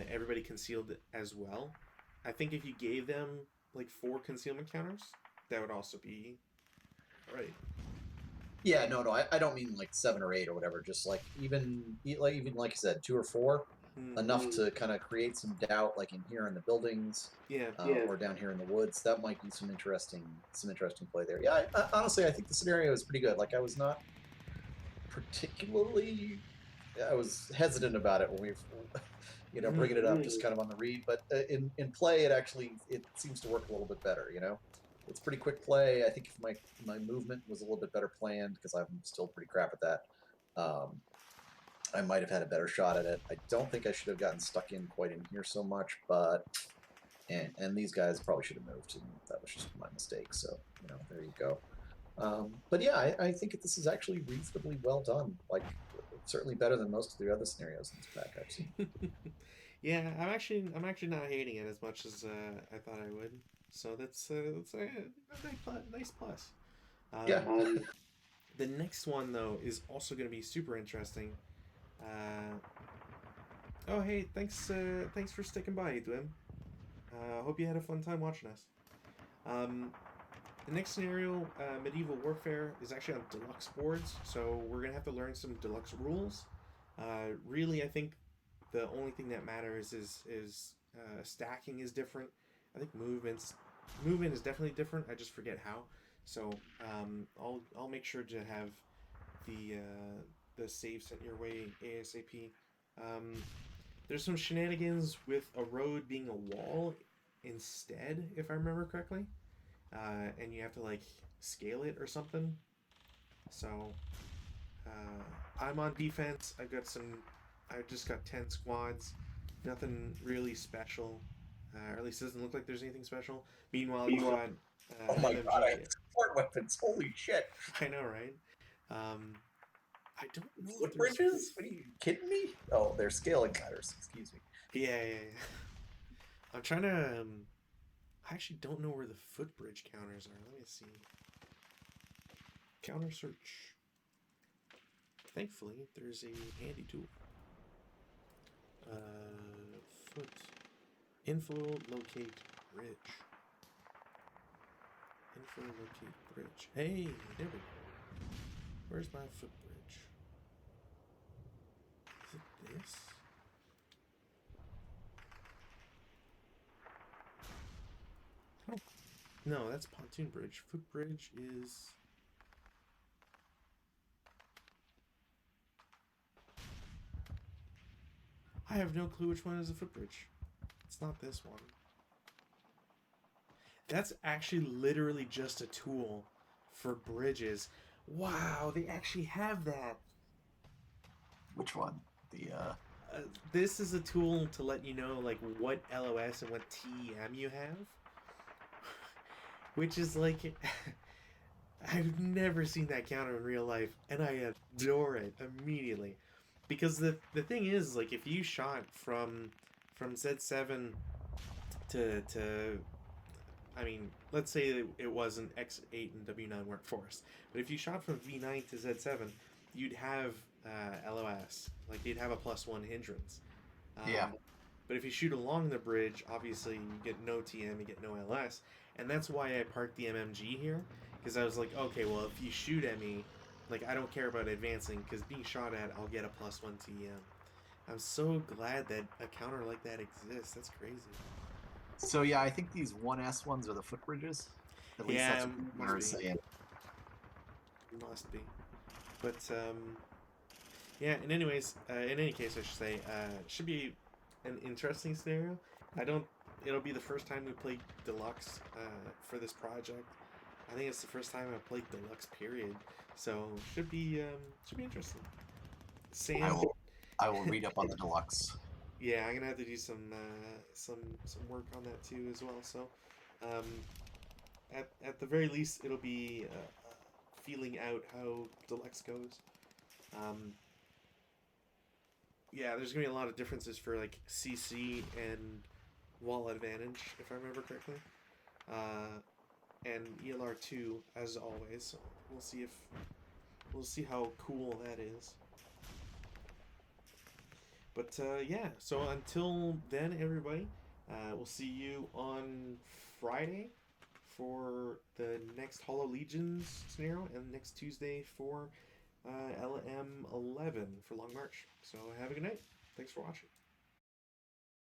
everybody concealed as well. I think if you gave them like 4 concealment counters, that would also be right. Yeah, no, I don't mean like 7 or 8 or whatever. Just like even like I said, 2 or 4, enough to kind of create some doubt, like in here in the buildings, Yeah. or down here in the woods. That might be some interesting play there. Yeah, honestly, I think the scenario is pretty good. Like, I was not particularly, I was hesitant about it when we, bringing it up just kind of on the read. But in play, it seems to work a little bit better. It's pretty quick play. I think if my movement was a little bit better planned, because I'm still pretty crap at that, I might have had a better shot at it. I don't think I should have gotten stuck in quite in here so much, but and these guys probably should have moved, and that was just my mistake. So there you go. But yeah, I think this is actually reasonably well done. Like, certainly better than most of the other scenarios in this pack I've seen. Yeah, I'm actually not hating it as much as I thought I would. So that's a nice plus. Yeah. The next one though is also going to be super interesting. Uh, oh hey, thanks for sticking by, Dwim. Hope you had a fun time watching us. Um, the next scenario, medieval warfare, is actually on deluxe boards, so we're gonna have to learn some deluxe rules. Really, I think the only thing that matters is stacking is different. I think movement is definitely different. I just forget how. So I'll make sure to have the save sent your way ASAP. Um, there's some shenanigans with a road being a wall instead, if I remember correctly, and you have to like scale it or something. So I'm on defense. I just got 10 squads. Nothing really special. or at least it doesn't look like there's anything special. Meanwhile, you've got Oh my LMG. god, I have support weapons. Holy shit. I know, right? I don't know if Footbridges? there's... What are you kidding me? Oh, they're scaling ladders. Excuse me. Yeah. I'm trying to... I actually don't know where the footbridge counters are. Let me see. Counter search. Thankfully, there's a handy tool. Foot. Info locate bridge. Info locate bridge. Hey, there we go. Where's my footbridge? Is it this? Oh. No, that's pontoon bridge. Footbridge is... I have no clue which one is a footbridge. It's not this one. That's actually literally just a tool for bridges. Wow, they actually have that. Which one? The This is a tool to let you know like what LOS and what TEM you have. Which is like I've never seen that counter in real life, and I adore it immediately. Because the thing is, like, if you shot from Z7 to I mean, let's say it wasn't X8 and W9 weren't forced, but if you shot from V9 to Z7, you'd have LOS, like you'd have a +1 hindrance. Yeah. But if you shoot along the bridge, obviously you get no TM, you get no LS, and that's why I parked the MMG here, because I was like, okay, well if you shoot at me, like I don't care about advancing, because being shot at, I'll get a +1 TM. I'm so glad that a counter like that exists. That's crazy. So yeah, I think these 1S ones are the footbridges. At least Yeah, that's what you were saying. Must be. But yeah. And anyways, in any case, I should say, it should be an interesting scenario. It'll be the first time we play Deluxe for this project. I think it's the first time I've played Deluxe. Period. So should be interesting. Sam. I will read up on the Deluxe. Yeah, I'm gonna have to do some work on that too as well. So, at the very least, it'll be feeling out how Deluxe goes. Yeah, there's gonna be a lot of differences for like CC and wall advantage, if I remember correctly, and ELR2 as always. So we'll see how cool that is. But yeah, so until then, everybody, we'll see you on Friday for the next Hollow Legions scenario, and next Tuesday for LM-11 for Long March. So have a good night. Thanks for watching.